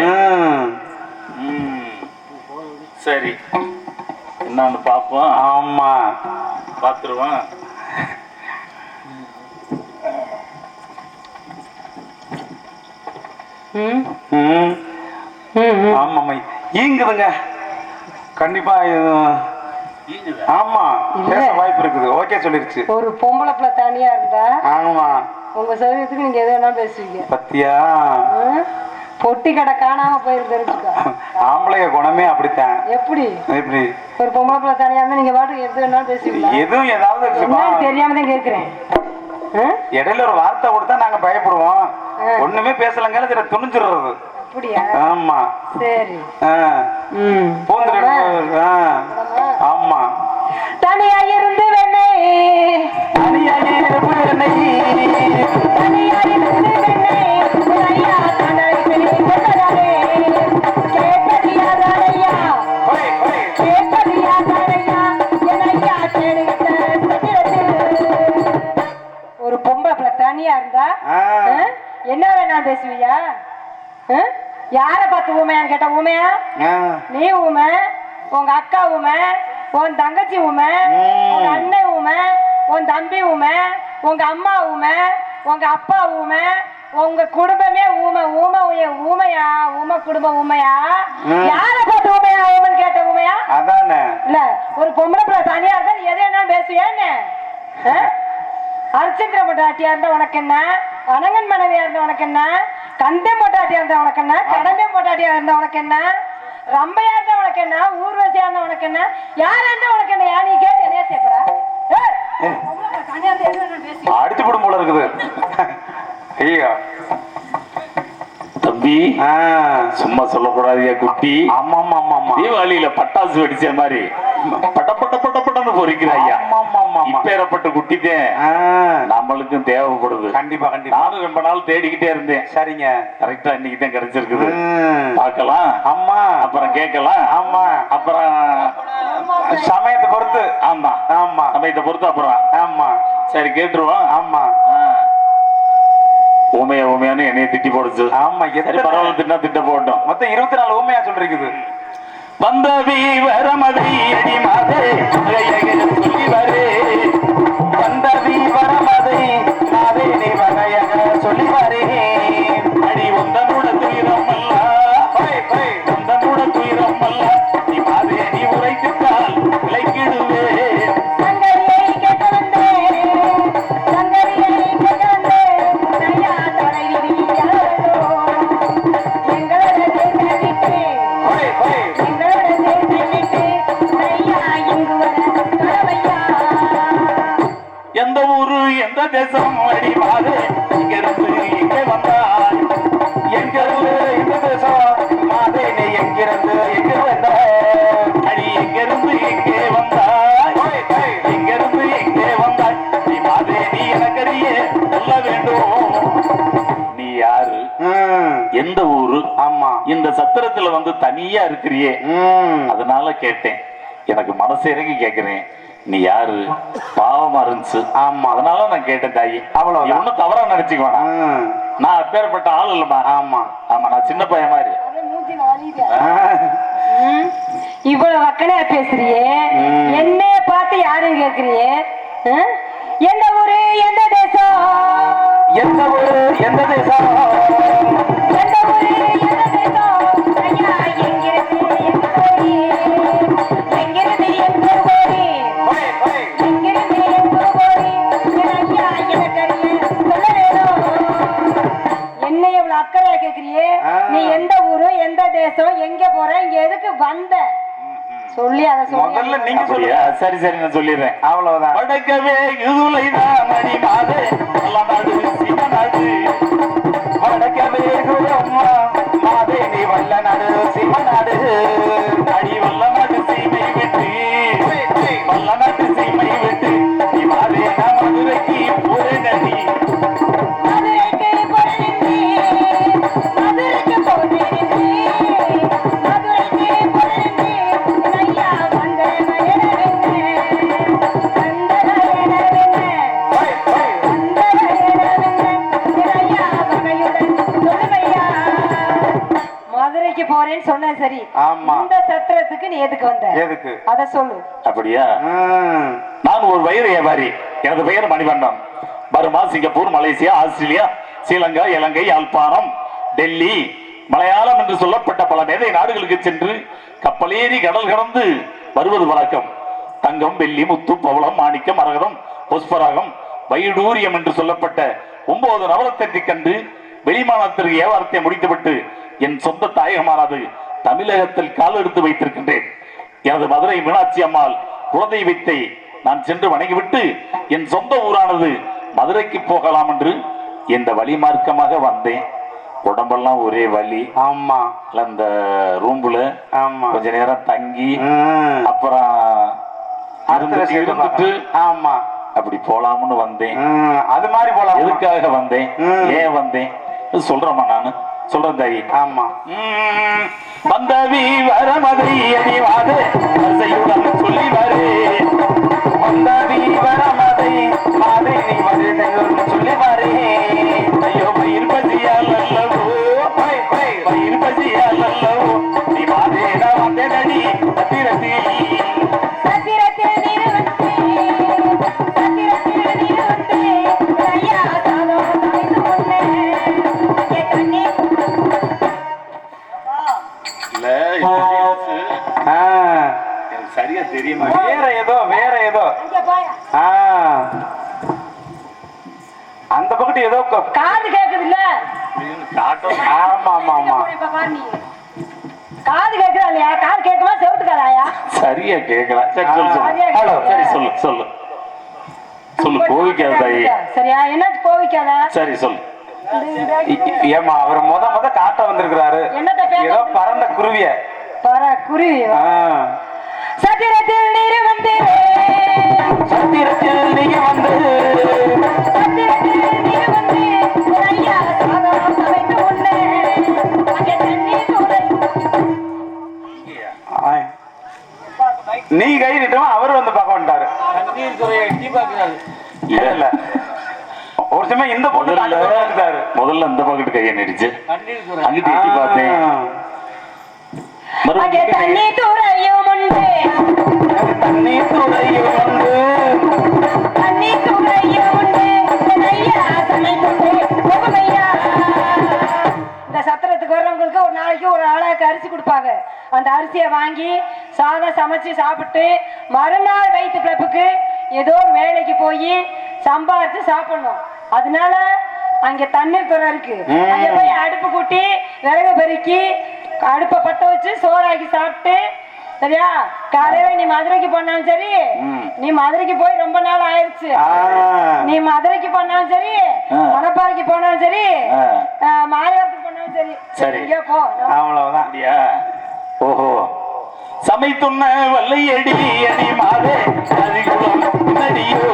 சரி, என்னன்னு பாப்போம். ஆமா பாத்துருவோம். ஆமாம்மா ஈங்குதுங்க கண்டிப்பா ஆமா பேச வாய்ப்பு இருக்குது. ஓகே சொல்லிருச்சு. ஒரு பொம்பளை பிள்ளை தனியா இருந்தா ஆமா உங்க சௌகரியத்துக்கு நீங்க எது வேணாலும் பேசுவீங்க. பத்தியா பொட்டி கடை காணாம போயிரு தெரிஞ்சுக்கோ. ஆம்பளைய குணமே அப்படித்தான். எப்படி எப்படி ஒரு பொம்பளை பிள்ளை தனியா இருந்தா நீங்க பாட்டுக்கு எது வேணாலும் பேசுவீங்களா? எதுவும் ஏதாவது தெரியாம தான் கேக்குறேன். இடையில ஒரு வார்த்தை கொடுத்தா நாங்க பயப்படுவோம். ஒண்ணுமே பேசலங்க இதுல துணிஞ்சிடுறது. அப்படியா? ஆமா சரி. ஆமா தனியா இருந்து வெண்ணை தனியா இருந்து வெண்ணை தனியா இருந்து வெண்ணை ஐயா தன்னை கொண்டதானே கேட்பதியா தானையா கேட்பதியா தானையா எனையா கேடுகிட்ட ஒரு பொம்பளை பிள்ளை தனியா இருந்தா என்ன வேணா பேசுவியா? யார பார்த்து ஊமையான்னு கேட்ட ஊமையா? நீ ஊமை, உங்க அக்கா ஊமை, உன் தங்கச்சி ஊமை, உங்க அண்ணன் ஊமை, உன் தம்பி ஊமை, உங்க அம்மா ஊமை, உங்க அப்பா ஊமை, உங்க குடும்பமே ஊமை. ஊமையா ஊமை குடும்பம் ஊமையா? யார பார்த்து ஊமையா ஊமைன்னு கேட்ட ஊமையா? அதானே இல்ல ஒரு பொம்பளை பிள்ளை தனியா இருந்தா எது என்ன பேசுவேன்னு? அரிச்சந்திர மொட்டாட்டியா இருந்தா உனக்கு என்ன? அனங்கன் மனைவியா இருந்தா உனக்கு என்ன? கந்தை மொட்டாட்டியா இருந்தா உனக்கு என்ன? கடம்பை மொட்டாட்டியா இருந்தா உனக்கு என்ன? ரம்பையா இருந்தா உனக்கு என்ன? ஊர்வசியா இருந்தா உனக்கு என்ன? யாரா இருந்தா உனக்கு என்ன? நீ கேட்டு என்ன சேர்க்கிற? அடிச்சு போடும் போல இருக்குது. ஐயா தம்பி சும்மா சொல்லக்கூடாதியா குட்டி. ஆமா ஆமா ஆமா ஆமா தீபாவளியில பட்டாசு வெடிச்ச மாதிரி பட்ட பட்ட பட்ட பட்டன்னு பொறிக்கிறாய்யா. இப்பேறப்பட்ட குட்டிதேன் நம்மளுக்கும் தேவைப்படுது. கண்டிப்பா கண்டிப்பா. நானும் ரொம்ப நாள் தேடிக்கிட்டே இருந்தேன். சரிங்க கரெக்டா இன்னைக்கு தான் கிடைச்சிருக்குது. பார்க்கலாம். ஆமா அப்புறம் கேட்கலாம். ஆமா அப்புறம் சமயத்தை பொறுத்து. ஆமா ஆமா சமயத்தை பொறுத்து அப்புறம் ஆமா சரி கேட்டுருவோம். ஆமா ஊமையா ஊமையான்னு என்னைய திட்டி போடுச்சு. ஆமா சரி பரவாயில்ல திட்டா திட்ட போட்டோம். மொத்தம் 24 ஊமையா சொல்றீங்க. வந்தவி வரமதை அடி மாதே சொல்லி வரே வந்தவி வரமதை மாதே நீ வரையக சொல்லி வரே அடி உந்தனோட துயரம் அல்ல உந்தனோட துயரம் அல்ல நீ மாதே நீ உரைத்துட்டால் விளைக்கிடுவே சங்கரியை கேட்க வந்தேன் சங்கரியை கேட்க வந்தேன் ஐயா தலைவி யாரோ எங்களோட தேர்ந்த விட்டு எங்களோட தேர்ந்த விட்டு ஐயா இங்கு வர கடமையா. எந்த ஊரு எந்த தேசம் அடி மாதே இங்க இருந்து இங்கே வந்தாய் எங்க இந்த தேசம் மாதே நீ எங்கிருந்து எங்க வந்த அடி இங்க இருந்து இங்கே வந்தாய் இங்க இருந்து இங்கே வந்தாய் நீ மாதே நீ எனக்கறியே சொல்ல வேண்டும். நீ யாரு எந்த ஊரு? ஆமா இந்த சத்திரத்துல வந்து தனியா இருக்கிறியே அதனால கேட்டேன். எனக்கு மனசு இறங்கி கேட்கிறேன். நீ யாரு? பாவமா இருந்துச்சு. ஆமா அதனால நான் கேட்டேன் தாயி. அவ்வளவு ஒன்னும் தவறா நினைச்சுக்க வேணாம். நான் அப்பேற்பட்ட ஆள் இல்லமா. ஆமா ஆமா நான் சின்ன பையன் மாதிரி. இவ்வளவு வக்கனையா பேசுறியே என்னைய பார்த்து யாரும் கேக்குறியே? எந்த ஊரு எந்த தேசம்? எந்த ஊரு எந்த தேசம்? எந்த ஊரு எந்த தேசம்? ஐயா எங்கிருந்து எங்க போய் எங்கிருந்து எங்க போய் எங்கிருந்து எங்க போய் ஐயா எனக்கு சொல்ல வேணும். என்னை இவ்வளவு அக்கறையா கேக்குறியே? நீ எந்த ஊரு எந்த தேசம் எங்க போற இங்க எதுக்கு வந்த சொல்லி அதை முதல்ல நீங்க சொல்லுங்க. சரி சரி நான் சொல்லிடுறேன். அவ்வளவுதான். வடக்கவே இதுலைதான் மணி மாதே நல்ல நாடு சிவ நாடு வடக்கவே மாதே நீ வல்ல நாடு சிவ நாடு அடி வல்ல நாடு சீமை விட்டு வல்ல நாட்டு சீமை விட்டு நீ மாதே நான் மதுரைக்கு ஒரு நதி மதுரைக்கு போறேன் மதுரைக்கு போறேன் மதுரைக்கு போறேன் ஐயா வந்த மயனே வந்த மயனே வந்தேன்னு சொன்ன சரி. ஆமா. இந்த சத்திரத்துக்கு நீ எதுக்கு வந்த? எதுக்கு? அத சொல்லு. அப்படியா? நான் ஒரு வயிறு வியாபாரி. எனது பெயர் Manivannan. Burma, Singapore, Malaysia, Australia, Sri Lanka, இலங்கை, யாழ்ப்பாணம், டெல்லி, மலையாளம் என்று சொல்லப்பட்ட பல மேதை நாடுகளுக்கு சென்று கப்பலேறி கடல் கடந்து வருவது வழக்கம். தங்கம், வெள்ளி, முத்து, பவளம், மாணிக்கம், மரகதம், புஷ்பராகம், வைடூரியம் என்று சொல்லப்பட்ட 9 நவரத்தை கண்டு வெளிமாநிலத்திற்கு வியாபாரத்தை முடித்துவிட்டு என் சொந்த தாயகமானது தமிழகத்தில் கால் எடுத்து வைத்திருக்கின்றேன். எனது மதுரை மீனாட்சி அம்மாள் குழந்தை வைத்தை நான் சென்று வணங்கிவிட்டு என் சொந்த ஊரானது மதுரைக்கு போகலாம் என்று இந்த வழி மார்க்கமாக வந்தேன். உடம்பெல்லாம் ஒரே வலி. ஆமா. அந்த ரூம்ல கொஞ்ச நேரம் தங்கி அப்புறம் இருந்துட்டு ஆமா அப்படி போலாம்னு வந்தேன். அது மாதிரி போலாம். எதுக்காக வந்தேன், ஏன் வந்தேன் சொல்றேம்மா. நானு சொல்றேன் தாயி. ஆமா. வந்தவி வரமதை அணிவாது வரிசையுடன் சொல்லி வரே. வந்தவி வரமதை மாதை நீ வருதையுடன் சொல்லி வரே. ஐயோ பயிர் பசியால் அல்லவோ, பயிர் பசியால் அல்லவோ நீ மாதேன வந்தனடி சத்திரத்தில். சத்திரத்தில் நீர் வந்து, சத்திரத்தில் நீர் வந்து, ஐயா சாதம் சமைத்து உண்ணே. அங்கே தண்ணி இல்ல எனக்கு சரியா தெரியுமா? வேற ஏதோ அங்கே போயா. அந்த பக்கத்து ஏதோ காது கேக்குது இல்ல? ஆமா ஆமா ஆமா. இப்ப பாரு நீ. காது கேக்குதா இல்லையா? காது கேட்குமா செவுட்டுக்காதாயா? சரியா கேட்கல. சரி சொல்லு சொல்லு. ஹலோ சரி சொல்லு சொல்லு சொல்லு. கோவிக்காத தாயி. சரியா? என்ன கோவிக்காத? சரி சொல்லு. ஏமா அவர் முத காட்ட வந்திருக்கிறாரு. என்னத்த பேச? ஏதோ பறந்த குருவிய. குருவி. சத்திரத்தில் நீர் வந்து, சத்திரத்தில் நீங்க வந்து, சத்திரத்தில் நீர் வந்து, ஐயா சாதம் சமைத்து உண்ணே. அங்கே தண்ணி தூரை. நீ கை நிட்டோம் அவர் வந்து பார்க்க வந்துட்டாரு. தண்ணீர் துறையை எட்டி பார்க்கிறாரு. இல்ல ஒரு சமயம் இந்த பொண்ணு முதல்ல இந்த பக்கத்து கையை நடிச்சு தண்ணீர் துறை அங்கிட்டு எட்டி பார்த்தேன். அங்கே தண்ணி தூரையும் உண்டு, தண்ணி துறையும் வந்து, தண்ணி தூரையும் உண்டு, ஐயா சமைத்து போகுமையா. இந்த சத்திரத்துக்கு வர்றவங்களுக்கு ஒரு நாளைக்கு ஒரு ஆளாக்கு அரிசி கொடுப்பாங்க. அந்த அரிசியை வாங்கி சாதம் சமைச்சு சாப்பிட்டு மறுநாள் வயிற்று பிழப்புக்கு ஏதோ ஒரு வேலைக்கு போய் சம்பாதிச்சு சாப்பிடணும். அதனால அங்க தண்ணீர் துறை இருக்கு. அங்க போய் அடுப்பு கூட்டி விறகு பெருக்கி அடுப்பை பத்த வச்சு சோறாக்கி சாப்பிட்டு, சரியா? காலையில நீ மதுரைக்கு போனாலும் சரி, நீ மதுரைக்கு போய் ரொம்ப நாள் ஆயிடுச்சு. நீ மதுரைக்கு போனாலும் சரி, மணப்பாறைக்கு போனாலும் சரி, மாயவரத்துக்கு போனாலும் சரி, சரி போ. அவ்வளவுதான். அப்படியா? ஓஹோ. சமைத்துண்ண வல்லையடி அடி மாதே அதிகுலம் நடியோ.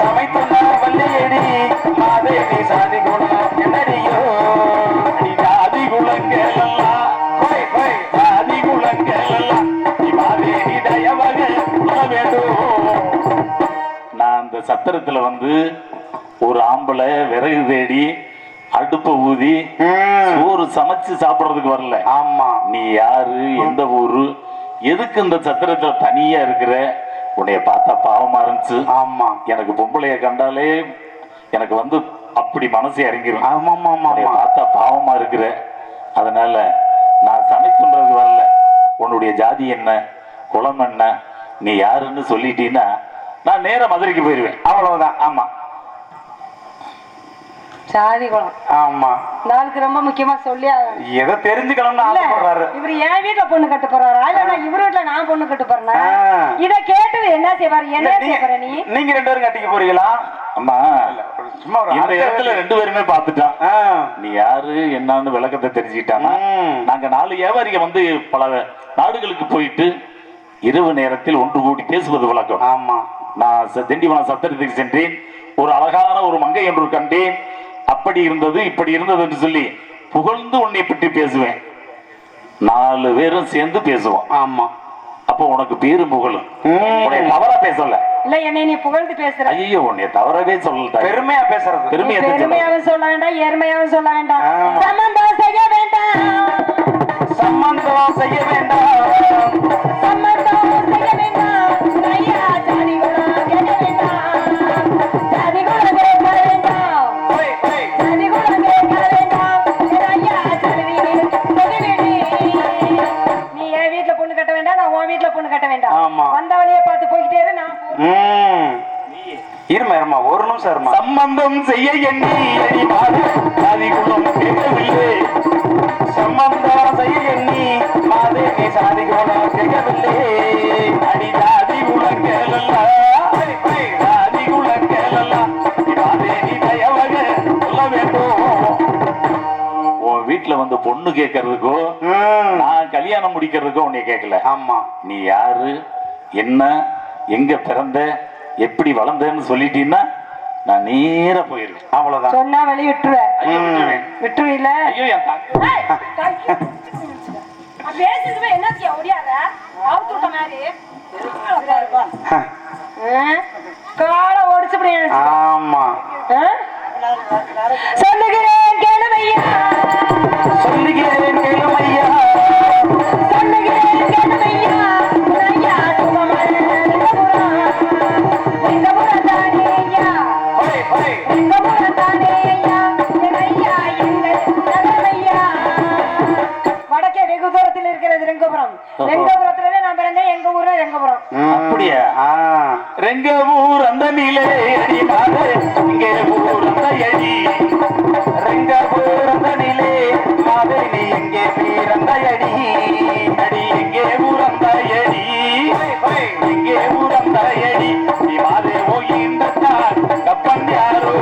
சமைத்துள்ள வள்ளியடி மாதே நீ சாதி குணம் என்னடியோ. நீ ஜாதி குலங்கள் எல்லாம் ஜாதி குலங்கள் எல்லாம் நீ மாதே நீ தயவக வேண்டும். நான் அந்த சத்திரத்துல வந்து ஒரு ஆம்பளை விறகு தேடி அடுப்ப ஊதி சோறு சமைச்சு சாப்பிடுறதுக்கு வரல. ஆமா. நீ யாரு, எந்த ஊரு, எதுக்கு இந்த சத்திரத்துல தனியா இருக்கிற? உன்னைய பார்த்தா பாவமா இருந்துச்சு. ஆமா. எனக்கு பொம்பளைய கண்டாலே எனக்கு வந்து அப்படி மனசு இறங்கிரும். ஆமாமா ஆமா. பார்த்தா பாவமா இருக்கிற, அதனால நான் சமைக்கின்றது வரல. உன்னுடைய ஜாதி என்ன, குலம் என்ன, நீ யாருன்னு சொல்லிட்டீன்னா நான் நேர மதுரைக்கு போயிருவேன். அவ்வளவுதான். ஆமா சாதி குளம். ஆமா. நாளுக்கு ரொம்ப முக்கியமா சொல்லி ஏதோ தெரிஞ்சுக்கணும்னு ஆசைப்படுறாரு. இவர் என் வீட்டுல பொண்ணு கட்டு போறாரா இல்ல இவர் வீட்டுல நான் பொண்ணு கட்டு போறேன்னா? இத கேட்டு என்ன செய்வாரு? என்ன செய்வாரு? நீங்க 2 பேரும் கட்டிக்க போறீங்களா? அம்மா சும்மா இந்த இடத்துல 2 பேருமே பார்த்துட்டான். நீ யாரு என்னன்னு விளக்கத்தை தெரிஞ்சுக்கிட்டானா? நாங்க 4 வியாபாரிகள் வந்து பல நாடுகளுக்கு போயிட்டு இரவு நேரத்தில் ஒன்று கூடி பேசுவது வழக்கம். ஆமா. நான் திண்டிவனம் சத்திரத்துக்கு சென்றேன். ஒரு அழகான ஒரு மங்கை என்று கண்டேன். அப்படி இருந்தது இப்படி இருந்தது என்று சொல்லி புகழ்ந்து உன்னை பற்றி பேசுவேன். 4 பேரும் சேர்ந்து பேசுவோம். ஆமா. அப்ப உனக்கு பேரும் புகழும். உன்னை தவறா பேசல. இல்ல என்னை நீ புகழ்ந்து பேசுற. ஐயோ உன்னை தவறவே சொல்லல. பெருமையா பேசுறது. பெருமையாவும் சொல்ல வேண்டாம், ஏர்மையாவும் சொல்ல வேண்டாம், சமந்தா செய்ய வேண்டாம். சம்பந்தம் செய்ய வேண்டாம் சம்மதம் செய்ய வேண்டாம் ஐயா ஜாதி குலம் கேட்க வேண்டாம் ஜாதி குலம் கேட்க வேண்டாம் ஜாதி குலம் கேட்க வேண்டாம் ஐயா ஜாதி நீ என் வீட்டுல பொண்ணு கட்ட வேண்டாம் நான் உன் வீட்டுல பொண்ணு கட்ட வேண்டாம் ஆமா. வந்த வழியே பார்த்து போய்கிட்டே இரு நான் இருமா ஒரு நிமிஷம் இருமா. சம்பந்தம் செய்ய எண்ணி அடிமாறு ஜாதி குலம் கேட்கவில்லை. சம்பந்தம் செய்ய எண்ணி மாதே நீ சாதி கோலம் கேட்கவில்லை. அடி ஜாதி குலங்கேலல்ல ஜாதி குலங்கேலல்ல இவாதே நீ தயவக சொல்ல வேண்டும். உன் வீட்டுல வந்து பொண்ணு கேட்கறதுக்கோ நான் கல்யாணம் முடிக்கிறதுக்கோ உன்னை கேட்கல. ஆமா. நீ யாரு என்ன எங்க பிறந்த எப்படி வளர்ந்தேன்னு சொல்லிட்டீன்னா நான் நேரா போயிருக்கேன். அவ்வளவுதான். சொன்னா வெளிய விட்டுருவேன் விட்டுருவீல ஐயோ என் தங்க பேசுறதுமே என்னத்தியா ஒடியாத அவுத்து விட்ட மாதிரி காலை ஒடிச்சு ஆமா. சொல்லுகிறேன் கேளுமையா சொல்லுகிறேன் கேளும் ஐயா. சொல்லுகிறேன் கேளுமையா ஐயா சுகமான லிங்கபுரம் தானே ஐயா லிங்கபுரம் தானே ஐயா என் ஐயா எங்கள் நகரையா. வடக்கே வெகு தூரத்தில் இருக்கிறது லிங்கபுரம். லிங்கபுரத்துல நான் பிறந்தேன். எங்க ஊர்ல லிங்கபுரம். அப்படியா? ரெங்க ஊர் அந்த நிலை அடி மாதே இங்கே ஊர் அந்த அடி ரெங்க பிறந்த நிலே மாதே நீ எங்கே பிறந்த அடி. அடி எங்கே ஊர் அந்த அடி எங்கே ஊர் அந்த அடி நீ மாதே ஓகின்ற கப்பன் யாரோ.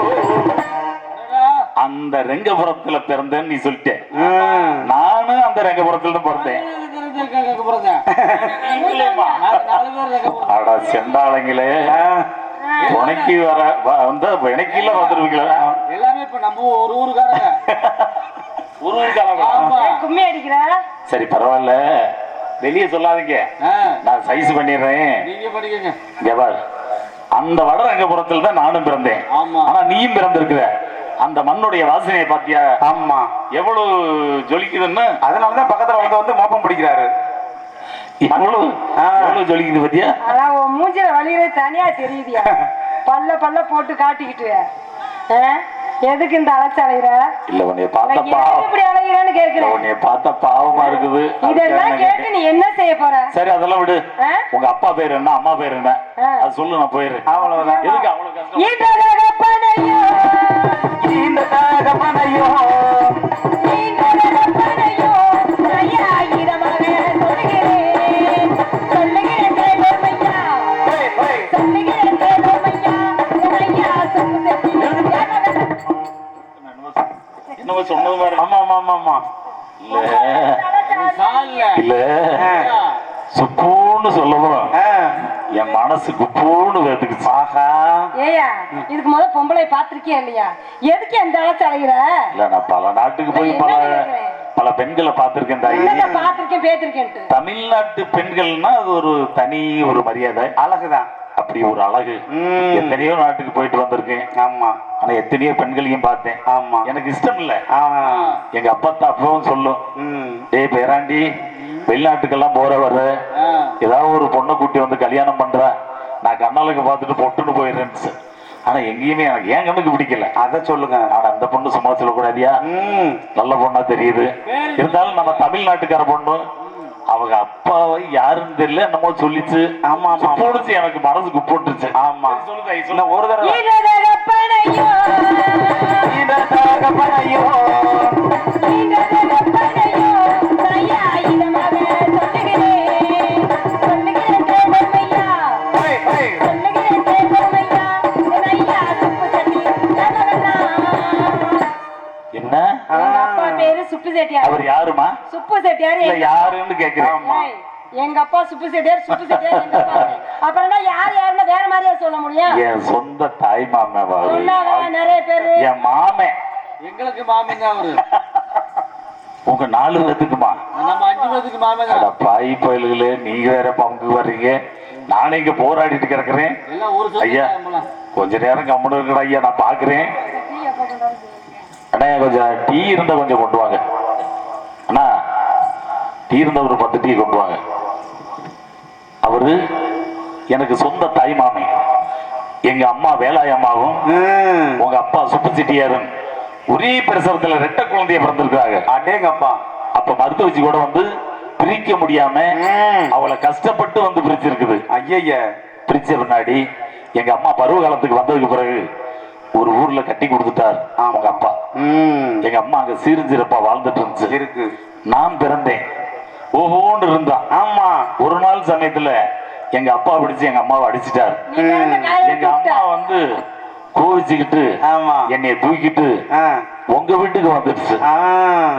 அந்த ரெங்கபுரத்துல பிறந்தேன்னு நீ சொல்லிட்ட. நானும் அந்த ரெங்கபுரத்துல தான் பிறந்தேன். அட செண்டாளங்களே உனக்கு வந்த எனக்குல வந்துருவீங்களா? எல்லாமே இப்ப நம்ம ஒரு ஊருக்காரங்க ஒரு ஊருக்காரங்க. கும்மி அடிக்கிற சரி பரவாயில்ல வெளியே சொல்லாதீங்க. நான் சைஸ் பண்ணிடுறேன். நீங்க படிக்கங்க. இங்க பார், அந்த வடரங்கபுரத்துல தான் நானும் பிறந்தேன். ஆமா. ஆனா நீயும் பிறந்திருக்கிற. அந்த மண்ணுடைய வாசனையை பாத்தியா? ஆமா. எவ்வளவு ஜொலிக்குதுன்னு. அதனாலதான் பக்கத்துல வந்து மோப்பம் பிடிக்கிறாரு. எவ்வளவு ஜொலிக்குது பாத்தியா? அதான் உன் மூஞ்சில வலிகிறது தனியா தெரியுதியா? பல்ல பல்ல போட்டு காட்டிக்கிட்டு எதுக்கு இந்த அழைச்சு அலைகிற? இல்ல உன்னைய பார்த்த பாவம். இப்படி அலைகிறேன்னு கேட்கிறேன். உன்னைய பார்த்த பாவமா இருக்குது. இதெல்லாம் கேட்டு நீ என்ன செய்ய போற? சரி அதெல்லாம் விடு. உங்க அப்பா பேர் என்ன அம்மா பேர் என்ன அது சொல்லு, நான் போயிடுறேன். அவ்வளவுதான். எதுக்கு அவ்வளவு கஷ்டம்? இந்த தகப்பனையோ ஐயா இதமாக சொல்லுகிறேன் சொல்லுகிறேன் கேளுமையா சொல்லுகிறேன் கேளுமையா ஐயா என்னவோ சொன்னது மாதிரி. ஆமா ஆமா ஆமா ஆமா. இல்ல சுப்பூன்னு சொல்லவும் என் மனசு குப்பூன்னு வேத்துக்குச்சு. ஆஹா. ஏயா இதுக்கு முத பொம்பளை பாத்திருக்கியா இல்லையா? எதுக்கு எந்த அழைச்சு அலைகிற? இல்ல நான் பல நாட்டுக்கு போய் பல பெண்களை பார்த்திருக்கேன் தாயி. பாத்திருக்கேன் பேத்திருக்கேன். தமிழ்நாட்டு பெண்கள்னா அது ஒரு தனி ஒரு மரியாதை, அழகுதான். அப்படி ஒரு அழகு. எத்தனையோ நாட்டுக்கு போயிட்டு வந்திருக்கேன். ஆமா. ஆனா எத்தனையோ பெண்களையும் பார்த்தேன். ஆமா. எனக்கு இஷ்டம் இல்ல. எங்க அப்பா தான் அப்பவும் சொல்லும், டேய் பேராண்டி வெளிநாட்டுக்கெல்லாம் போற வர்ற ஏதாவது ஒரு பொண்ணை கூட்டி வந்து கல்யாணம் பண்ற, நான் கண்ணாளுக்கு பார்த்துட்டு பொட்டுன்னு போயிடுறேன்னு. ஆனா எங்கேயுமே எனக்கு ஏன் கண்ணுக்கு பிடிக்கல. அத சொல்லுங்க. ஆனா அந்த பொண்ணு சும்மா சொல்லக்கூடாதியா? நல்ல பொண்ணா தெரியுது. இருந்தாலும் நம்ம தமிழ்நாட்டுக்கார பொண்ணு, அவங்க அப்பாவை யாருன்னு தெரியல என்னமோ சொல்லிச்சு. ஆமா ஆமா போடுச்சு, எனக்கு மனசுக்கு போட்டுருச்சு. ஆமா. சொல்ல ஒரு தடவை என்ன அப்பா பேரு சுப்பு செட்டியார். அவர் யாருமா? சுப்பு செட்டியார் யாருன்னு கேக்குறேன். எங்க அப்பா சுப்பு செட்டியார். சுப்பு செட்டியார் எங்க அப்பா. அப்புறம் யார் யாருன்னு வேற மாதிரியா சொல்ல முடியும்? என் சொந்த தாய் மாமே நிறைய பேரு. என் மாமே. எங்களுக்கு மாமன் தான் அவரு. உங்க 4 பேத்துக்குமா? நம்ம 5 பேத்துக்கு மாமன் தான். பாய் பயல்களே, நீங்க வேற பங்கு வர்றீங்க, நானே இங்க போராடிட்டு கிடக்குறேன். ஐயா கொஞ்ச நேரம் கம்முன்னு இருக்கடா ஐயா, நான் பாக்குறேன். அண்ணா கொஞ்சம் டீ இருந்தா கொஞ்சம் கொண்டு வாங்க. அண்ணா டீ இருந்த ஒரு 10 டீ கொண்டு வாங்க. அவரு எனக்கு சொந்த தாய் மாமி. எங்க அம்மா வேலாய் அம்மாவும் உங்க அப்பா சுப்பு செட்டியாரும் ஒரே பிரசவத்துல 2 குழந்தைய பிறந்திருக்காங்க. அடேங்கப்பா. அப்ப மருத்துவச்சி கூட வந்து பிரிக்க முடியாம அவளை கஷ்டப்பட்டு வந்து பிரிச்சிருக்குது. ஐய. பிரிச்ச பின்னாடி எங்க அம்மா பருவ காலத்துக்கு வந்ததுக்கு பிறகு ஒரு ஊர்ல கட்டி கொடுத்துட்டார் அவங்க அப்பா. எங்க அம்மா அங்க சீர்சிறப்பா வாழ்ந்துட்டு இருந்துச்சு. இருக்கு. நான் பிறந்தேன். ஓஹோன்னு இருந்தான். ஆமா. ஒரு நாள் சமயத்துல எங்க அப்பா பிடிச்சு எங்க அம்மாவை அடிச்சிட்டாரு. எங்க அம்மா வந்து கோவிச்சுக்கிட்டு ஆமா என்னைய தூக்கிட்டு உங்க வீட்டுக்கு வந்துடுச்சு.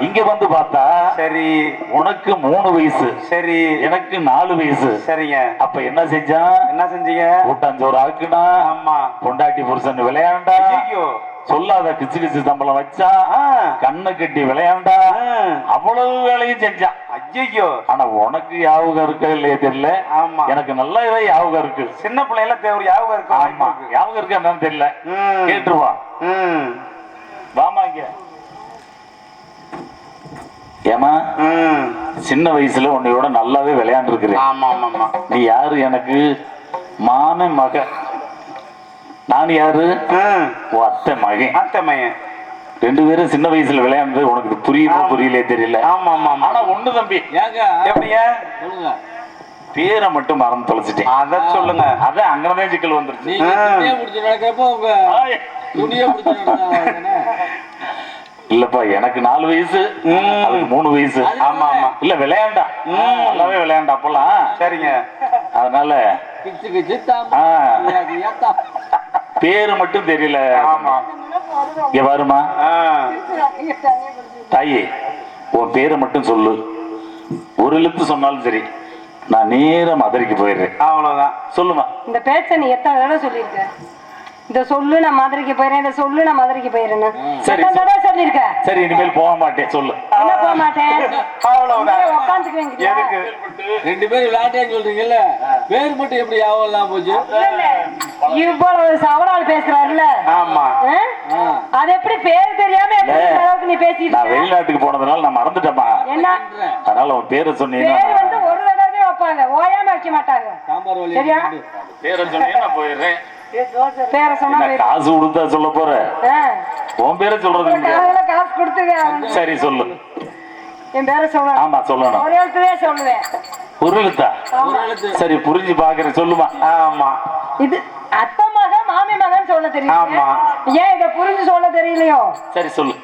இங்க வந்து பார்த்தா சரி உனக்கு 3 வயசு, சரி எனக்கு 4 வயசு. சரிங்க. அப்ப என்ன செஞ்சான்? என்ன செஞ்சீங்க? கூட்டாஞ்சோறு ஆக்குனா, ஆமா பொண்டாட்டி புருஷன் விளையாண்டா, ஐயோ சொல்லாத கிச்சு கிச்சு சம்பளம் வச்சா, கண்ணை கட்டி விளையாண்டா, அவ்வளவு வேலையும் செஞ்சான். ஐயோ. ஆனா உனக்கு ஞாபகம் இருக்க இல்லையே தெரியல. ஆமா எனக்கு நல்ல இதே ஞாபகம் இருக்கு. சின்ன பிள்ளைல தேவை ஞாபகம் இருக்கு. ஆமா ஞாபகம் இருக்கா என்னன்னு தெரியல. கேட்டுருவா. வாமா இங்க. ஏமா சின்ன வயசுல உன்னையோட நல்லாவே விளையாண்டு இருக்கிறேன். ஆமா ஆமா. நீ யாரு? எனக்கு மாம மக. நான் யாரு? உன் அத்தை மகன். அத்தை மகன். 2 பேரும் சின்ன வயசுல விளையாண்டு உனக்கு புரியுமா புரியலையே தெரியல. ஆமா ஆமா. ஆனா ஒண்ணு தம்பி, ஏங்க எப்படிங்க? சொல்லுங்க. பேரை மட்டும் மறந்து தொலைச்சிட்டேன். அத சொல்லுங்க. அதான் அங்கதான் சிக்கல் வந்துருச்சு. நீங்க துணியை பிடிச்சி நடக்கிறப்போ உங்க துணியை பிடிச்சி நடந்தாங்க. இல்லப்பா எனக்கு 4 வயசு, அதுக்கு 3 வயசு. ஆமா ஆமா. இல்ல விளையாண்டா, நல்லாவே விளையாண்டா அப்பெல்லாம். சரிங்க. அதனால கிச்சு கிச்சு தாமா ஏத்தா பேரு மட்டும் தெரியல. ஆமா. இங்க வருமா தாயி, உன் பேரை மட்டும் சொல்லு. ஒரு எழுத்து சொன்னாலும் சரி, நான் நேரா மதுரைக்கு போயிடுறேன். அவ்வளவுதான். சொல்லுமா. இந்த பேச்ச நீ எத்தனை தடவை சொல்லியிருக்க? இந்த சொல்லு நான் மதுரைக்கு போயிறேன், இந்த சொல்லு நான் மதுரைக்கு போயிறேன்னு சரி, எத்தனை தடவை சொல்லியிருக்க? சரி இனிமேல் போக மாட்டேன் சொல்லு. என்ன போக மாட்டேன்? அவ்வளவுதான். உட்காந்துக்குவேன். எதுக்கு? 2 பேரும் விளையாட்டேன்னு சொல்றீங்கல்ல, பேர் மட்டும் எப்படி ஞாபகம் இல்லாம போச்சு? இவ்வளவு சவடால் பேசுறாருல்ல. ஆமா. அது எப்படி பேர் தெரியாம எப்படி இந்த அளவுக்கு நீ பேசிட்டு நான் இருக்க? வெளிநாட்டுக்கு போனதுனால நான் மறந்துட்டேம்மா. என்ன அதனால உன் பேரை சொன்னீங்கன்னா பேர் வந்து ஒரு தடவை வைப்பாங்க, ஓயாம வைக்க மாட்டாங்க. சாம்பார் வழி சரியா? பேரை சொன்னீங்கன்னா நான் போயிடுறேன். பேரை சொன்னா என்ன காசு கொடுத்தா சொல்ல போற? உன் பேரை சொல்றது இல்லையா? காசு கொடுத்துக்க. சரி சொல்லு. என் பேரை சொல்ல. ஆமா சொல்லணும். ஒரு எழுத்துலயே சொல்லுவேன். ஒரு எழுத்தா? ஆமா. சரி புரிஞ்சு பாக்குறேன் சொல்லுமா. ஆமா. இது அத்தை மகன் மாமி மகன் சொல்ல தெரியும். ஆமா. ஏன் இத புரிஞ்சு சொல்ல தெரியலையோ? சரி சொல்லு.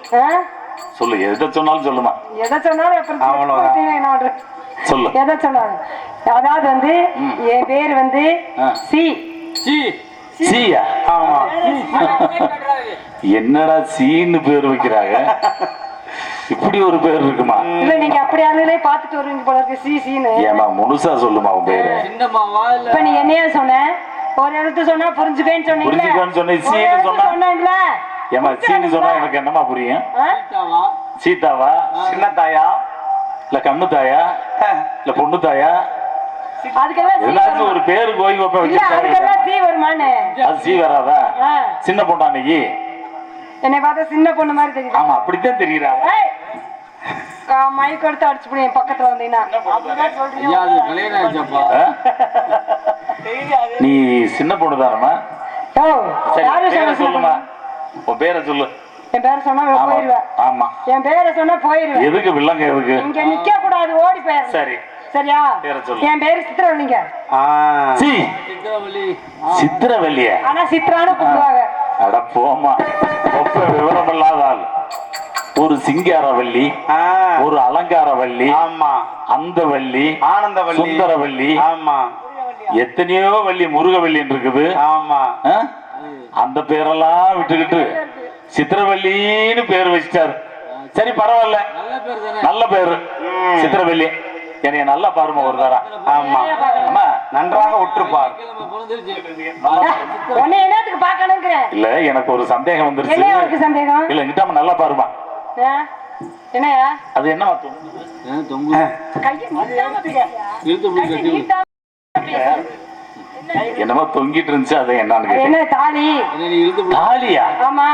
சொல்லு, எதை சொன்னாலும் சொல்லுமா. எதை சொன்னாலும் எப்படி சொல்லு. எதை சொன்னாலும். அதாவது வந்து என் பேர் வந்து சி. சி சீயா? ஆமா. என்னடா சீன்னு பேர் வைக்கிறாங்க? இப்படி ஒரு பேர் இருக்குமா? இல்ல நீங்க அப்படி ஆளுகளே பாத்துட்டு வருவீங்க போல இருக்கு. சி சீன்னு. ஏமா முழுசா சொல்லுமா உன் பேரு. சின்னம்மாவா இல்ல? இப்ப நீ என்னையா சொன்ன? ஒரு எழுத்து சொன்னா புரிஞ்சுக்கேன்னு சொன்னீங்க. புரிஞ்சுக்கேன்னு சொன்னேன். சீன்னு சொன்னா சொன்னீங்களா? ஏமா சீன்னு சொன்னா எனக்கு என்னமா புரியும்? சீதாவா? சீதாவா? சின்ன தாயா? இல்ல கண்ணு தாயா? இல்ல பொண்ணு தாயா? அதுக்கெல்லாம் சி ஏதாச்சும் வருமா? ஒரு பேரு கோயில் இல்ல வச்சிருக்காங்க. அதுக்கெல்லாம் சி வருமானு? அது சி வராதா? சின்ன பொண்ணா அன்னைக்கு? என்னை பார்த்தா சின்ன பொண்ணு மாதிரி தெரியுது. ஆமா அப்படித்தான் தெரியுறா. மைக் எடுத்து அடிச்சு போய் என் பக்கத்துல வந்தீங்கன்னா ஐயா அது கல்யாணம் ஆயிடுச்சப்பா. நீ சின்ன பொண்ணு தானம்மா? சரி யாரும் பேரை சொல்ல சொல்லுமா. உன் பேரை சொல்லு. என் பேரை சொன்னா ஆமா போயிருவேன். ஆமா. என் பேரை சொன்னா போயிருவேன். எதுக்கு வில்லங்க எதுக்கு? இங்க நிக்க கூடாது, ஓடி போயிரு. சரி சரியா? பேரை சொல்லு. என் பேரு சித்ரவல்லிங்க. சி சித்திரவள்ளி. சித்திரவல்லியா? ஆனா சித்ரான்னு கூப்பிடுவாங்க. அட போமா, ஒப்ப விவரம் இல்லாத ஆள். ஒரு சிங்காரவல்லி, ஒரு அலங்காரவல்லி, ஆமா. அந்த வள்ளி, ஆனந்தவல்லி, சுந்தரவல்லி, ஆமா. எத்தனையோ வள்ளி, முருகவல்லி இருக்குது. ஆமா. அந்த பேரெல்லாம் விட்டுக்கிட்டு சித்திரவல்லின்னு பேர் வச்சிட்டாரு. சரி பரவாயில்ல, நல்ல பேர் தானே. நல்ல பேரு சித்திரவல்லி. என்னைய நல்லா பாருமா ஒரு தரம். ஆமா. அம்மா நன்றாக உற்றுப்பார். கிழமை பிறந்துருச்சு. உன்னை என்னத்துக்கு பாக்கணுங்கிறேன்? இல்ல எனக்கு ஒரு சந்தேகம் வந்துருச்சு. என்ன உனக்கு சந்தேகம்? இல்ல இங்கிட்ட நல்லா பாருமா. என்னையா அது என்னமா தொங்கு கையை நீட்டாம பேசியா? இழுத்து பிடிச்சி கையை கட்டி நீட்டாம பேசு. என்னமோ தொங்கிட்டு இருந்துச்சு, அது என்னன்னு அது கேட்டேன். என்ன தாலி? என்ன நீ இழுத்து பிடி. தாலியா? ஆமா.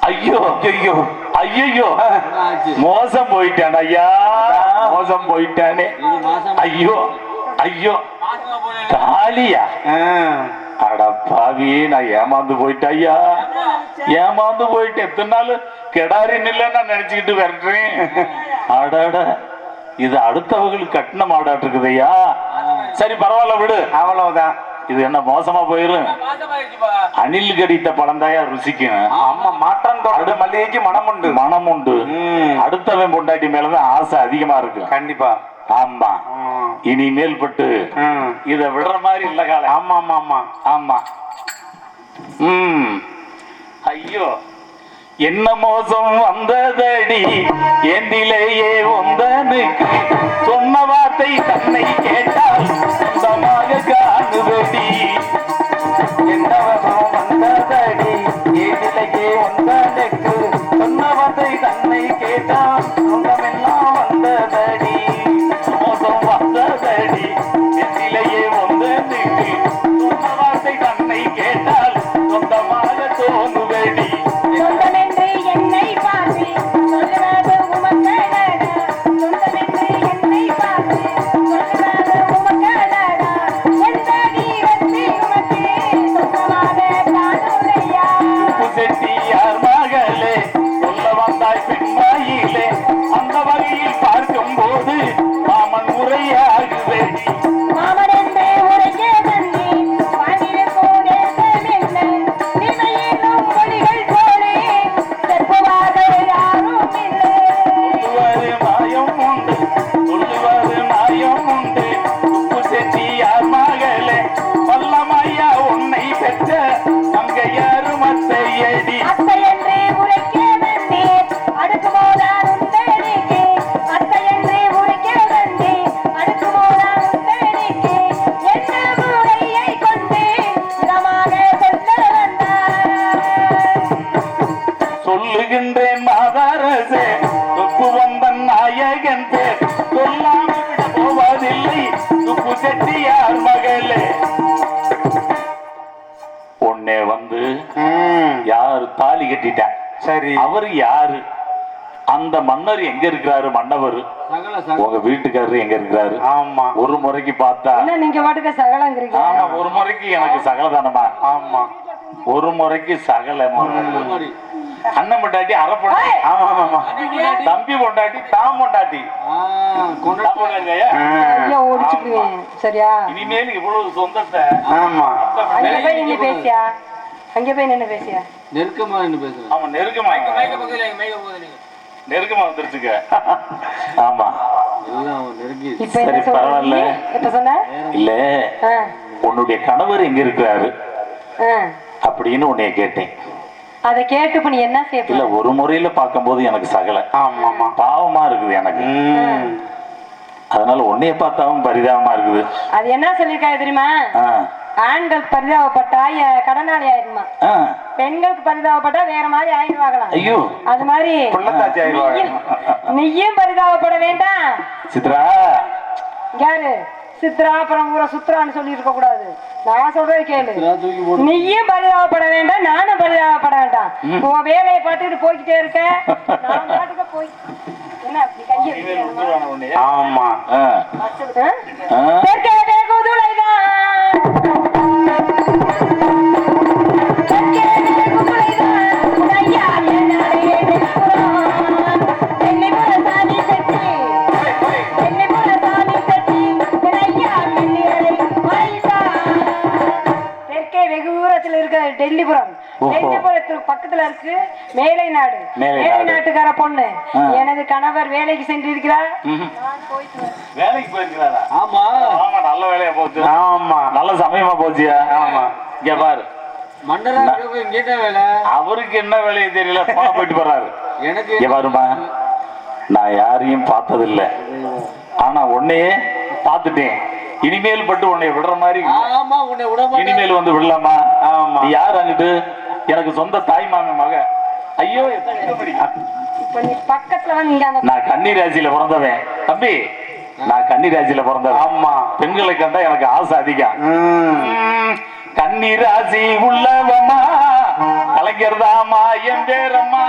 ஐயோ ஐயோ ஐயோ என்ன ஆச்சு? மோசம் போயிட்டான் ஐயா, மோசம் போயிட்டானே. இது மாசம் ஐயோ ஐயோ மாசமா போனேன். தாலியா? அட பாவி, நான் ஏமாந்து போயிட்டேன் ஐயா, ஏமாந்து போயிட்டேன். எத்தனை நாள் கெடாரி நில்லன்னு நான் நினைச்சுக்கிட்டு விரட்டுறேன். அடாட, இது அடுத்தவங்களுக்கு கட்டின மாடாட்டு இருக்குதையா. சரி பரவாயில்ல விடு, அவ்வளவுதான். இது என்ன மோசமா போயிரும்? மாசமாயிடுச்சுப்பா. அணில் கடித்த பழம் தாயா ருசிக்கும். ஆமா, மாற்றம் தோட்ட மல்லிகைக்கு மனம் உண்டு. மனம் உண்டு. அடுத்தவன் பொண்டாட்டி மேலதான் ஆசை அதிகமா இருக்கு. கண்டிப்பா. ஆமா, இனிமேல் பட்டு இத விடுற மாதிரி இல்ல கால. ஆமா ஆமா ஆமா ஆமா. ஐயோ, என்ன மோசம் வந்ததடி ஏந்திலேயே ஒந்தனுக்கு, சொன்ன வார்த்தை தன்னை கேட்டால் சொந்தமாக காணுவடி. என்ன வசம் வந்ததடி ஏதிலையே ஒன்றனுக்கு, சொன்ன வார்த்தை தன்னை கேட்டால் சொந்தமெல்லாம் வந்ததடி. மோசம் வந்ததடி ஏந்திலேயே ஒந்தனுக்கு, சொன்ன வார்த்தை தன்னை கேட்டால் சொந்தமாக தோணுவடி. சொந்தமென்று என்னை பார்த்து சொல்லுவது உமக்கடடா, சொந்தமென்று என்னை பார்த்து சொல்லுவது உமக்கடடா, எந்த நீரத்தி உமக்கு சொந்தமாக காணுதையா. செட்டியார் மகளே, சொல்ல வந்தாய் பெண்மாயிலே, அந்த வகையில் பார்க்கும் போது மாமன் உரையாகுவேடி. மாமனென்று உரைக்க தந்தி வானிருக்கும் தேசமென்ன, நிமையிலும் மொழிகள் போலே செப்புவாக யாரும் இல்லை. சொல்லுவாரு மாயம் உண்டு, சொல்லுவாரு மாயம் உண்டு. உப்பு செட்டியார் மகளே, வல்லமையா உன்னை பெற்ற அங்கையாரு மத்தையடி. அத்தையென்று உரைக்க வந்தேன் அடுக்குமோதான் உந்தடிக்கு, அத்தையென்று உரைக்க வந்தேன் அடுக்குமோதான் உந்தடிக்கு, என்ன முறையை கொண்டு இதமாக சொல்ல வந்தார். சொல்லுகின்றேன் மாதரசே, உப்பு வந்தன் நாயகன் பேர் சொல்லாமல் விட போவதில்லை உப்பு செட்டியார் மகளே. உன்னை வந்து யாரு தாலி கட்டிட்டான்? சரி. அவர் யாரு? அந்த மன்னர் எங்க இருக்கிறாரு? மன்னவர் சகல சகல உங்க வீட்டுக்காரரு எங்க இருக்கிறாரு? ஆமா ஒரு முறைக்கு பார்த்தா, என்ன நீங்க பாட்டுக்கு சகலங்கிறீங்க? ஆமா, ஒரு முறைக்கு எனக்கு சகலதானமா? ஆமா ஒரு முறைக்கு சகல. மாதிரி. அண்ணன் பொண்டாட்டி அரை பொண்டாட்டி, ஆமா ஆமா தம்பி பொண்டாட்டி தாம் பொண்டாட்டி. கொண்டாடி தாம்பொண்டாட்டியா? ஐயா ஓடிச்சுக்குவீங்க சரியா? இனிமேல் இவ்வளவு சொந்தத்தை ஆமா அங்க போய் நின்று பேசியா, அங்க போய் நின்று பேசியா. நெருக்கமா நின்னு பேசுறேன். ஆமா, நெருக்கமா நெருக்கமா வந்துருச்சுங்க. ஆமா, எல்லாம் நெருங்கி இப்ப என்ன சரி, பரவாயில்ல. சொல்றீங்க? இப்ப சொன்ன இல்ல, ஆ, உன்னுடைய கணவர் எங்க இருக்கிறாரு ஆ. அப்படின்னு உன்னைய கேட்டேன். அதை கேட்டு இப்ப நீ என்ன செய்ய இல்ல, போற? ஒரு முறையில பார்க்கும்போது எனக்கு சகல ஆமா ஆமா பாவமா இருக்குது எனக்கு. அதனால உன்னைய பார்த்தாவும் பரிதாபமா இருக்குது. அது என்ன சொல்லிருக்காங்க தெரியுமா? ஆ, ஆண்கள் பரிதாபப்பட்டா கடனாளி ஆயிடுமா, ஆ. பெண்களுக்கு பரிதாபப்பட்டா வேற மாதிரி ஆயிடுவாங்களாம். ஐயோ, அது மாதிரி புள்ளத்தாச்சி ஆயிடுவாங்க. நீயும் பரிதாபப்பட வேண்டாம். சித்ரா, யாரு சித்ரா அப்புறம் ஊரை சுத்ரான்னு சொல்லி இருக்க கூடாது. நான் சொல்றதை கேளு. தூக்கி போட்டு நீயும் பரிதாபப்பட வேண்டாம், நானும் பரிதாபப்பட வேண்டாம். உன் வேலையை பார்த்துட்டு போய்கிட்டே இருக்க, நான் பாட்டுக்கு போய் என்ன அப்படி கையை விட்டுருவானா உன்னைய? ஆமா ஆ, ஆ. தெற்கே குதுளைதான், தெற்கே குதுளைதான், உடையா என்னடே நிற்கிறான். தென்னைமர சாமி செட்டி, தென்னைமர சாமி செட்டி, உடையா மின்னியலை வாய்தான். தெற்கே வெகு தூரத்தில் இருக்க டெல்லிபுரம், டெல்லிபுரத்துக்கு பக்கத்துல இருக்கு மேலை நாடு. மேலை மேலை நாடு. நாட்டுக்கார பொண்ணு ஆ. எனது கணவர் வேலைக்கு சென்றிருக்கிறார். நான் போயிட்டு வரேன். வேலைக்கு போயிருக்கிறாரா? ஆமா ஆமா, நல்ல வேலையா போச்சு. ஆமா நல்ல சமயமா போச்சியா? ஆமா. இங்க பாரு, மண்டலா கேட்ட வேலை அவருக்கு என்ன வேலையை தெரியல, போன போயிட்டு போறாரு. எனக்கு இங்க பாருமா, நான் யாரையும் பார்த்ததில்லை, ஆனா உன்னையே பார்த்துட்டேன். இனிமேல் பட்டு உன்னை விடுற மாதிரி ஆமா உன்னை விட மாட்டேன். இனிமேல் வந்து விடலாமா? ஆமா. நீ யார் அங்கிட்டு? எனக்கு சொந்த தாய் மாமன் மக. ஐயோ, இப்ப நீ பக்கத்துல வந்து இங்க அந்த நான் கன்னி ராசியில பிறந்தவன் தம்பி, நான் கன்னி ராசியில பிறந்தவன். ஆமா பெண்களை கண்டா எனக்கு ஆசை அதிகம். கன்னி ராசி உள்ளவனா கலைஞர் தாமா என் பேரம்மா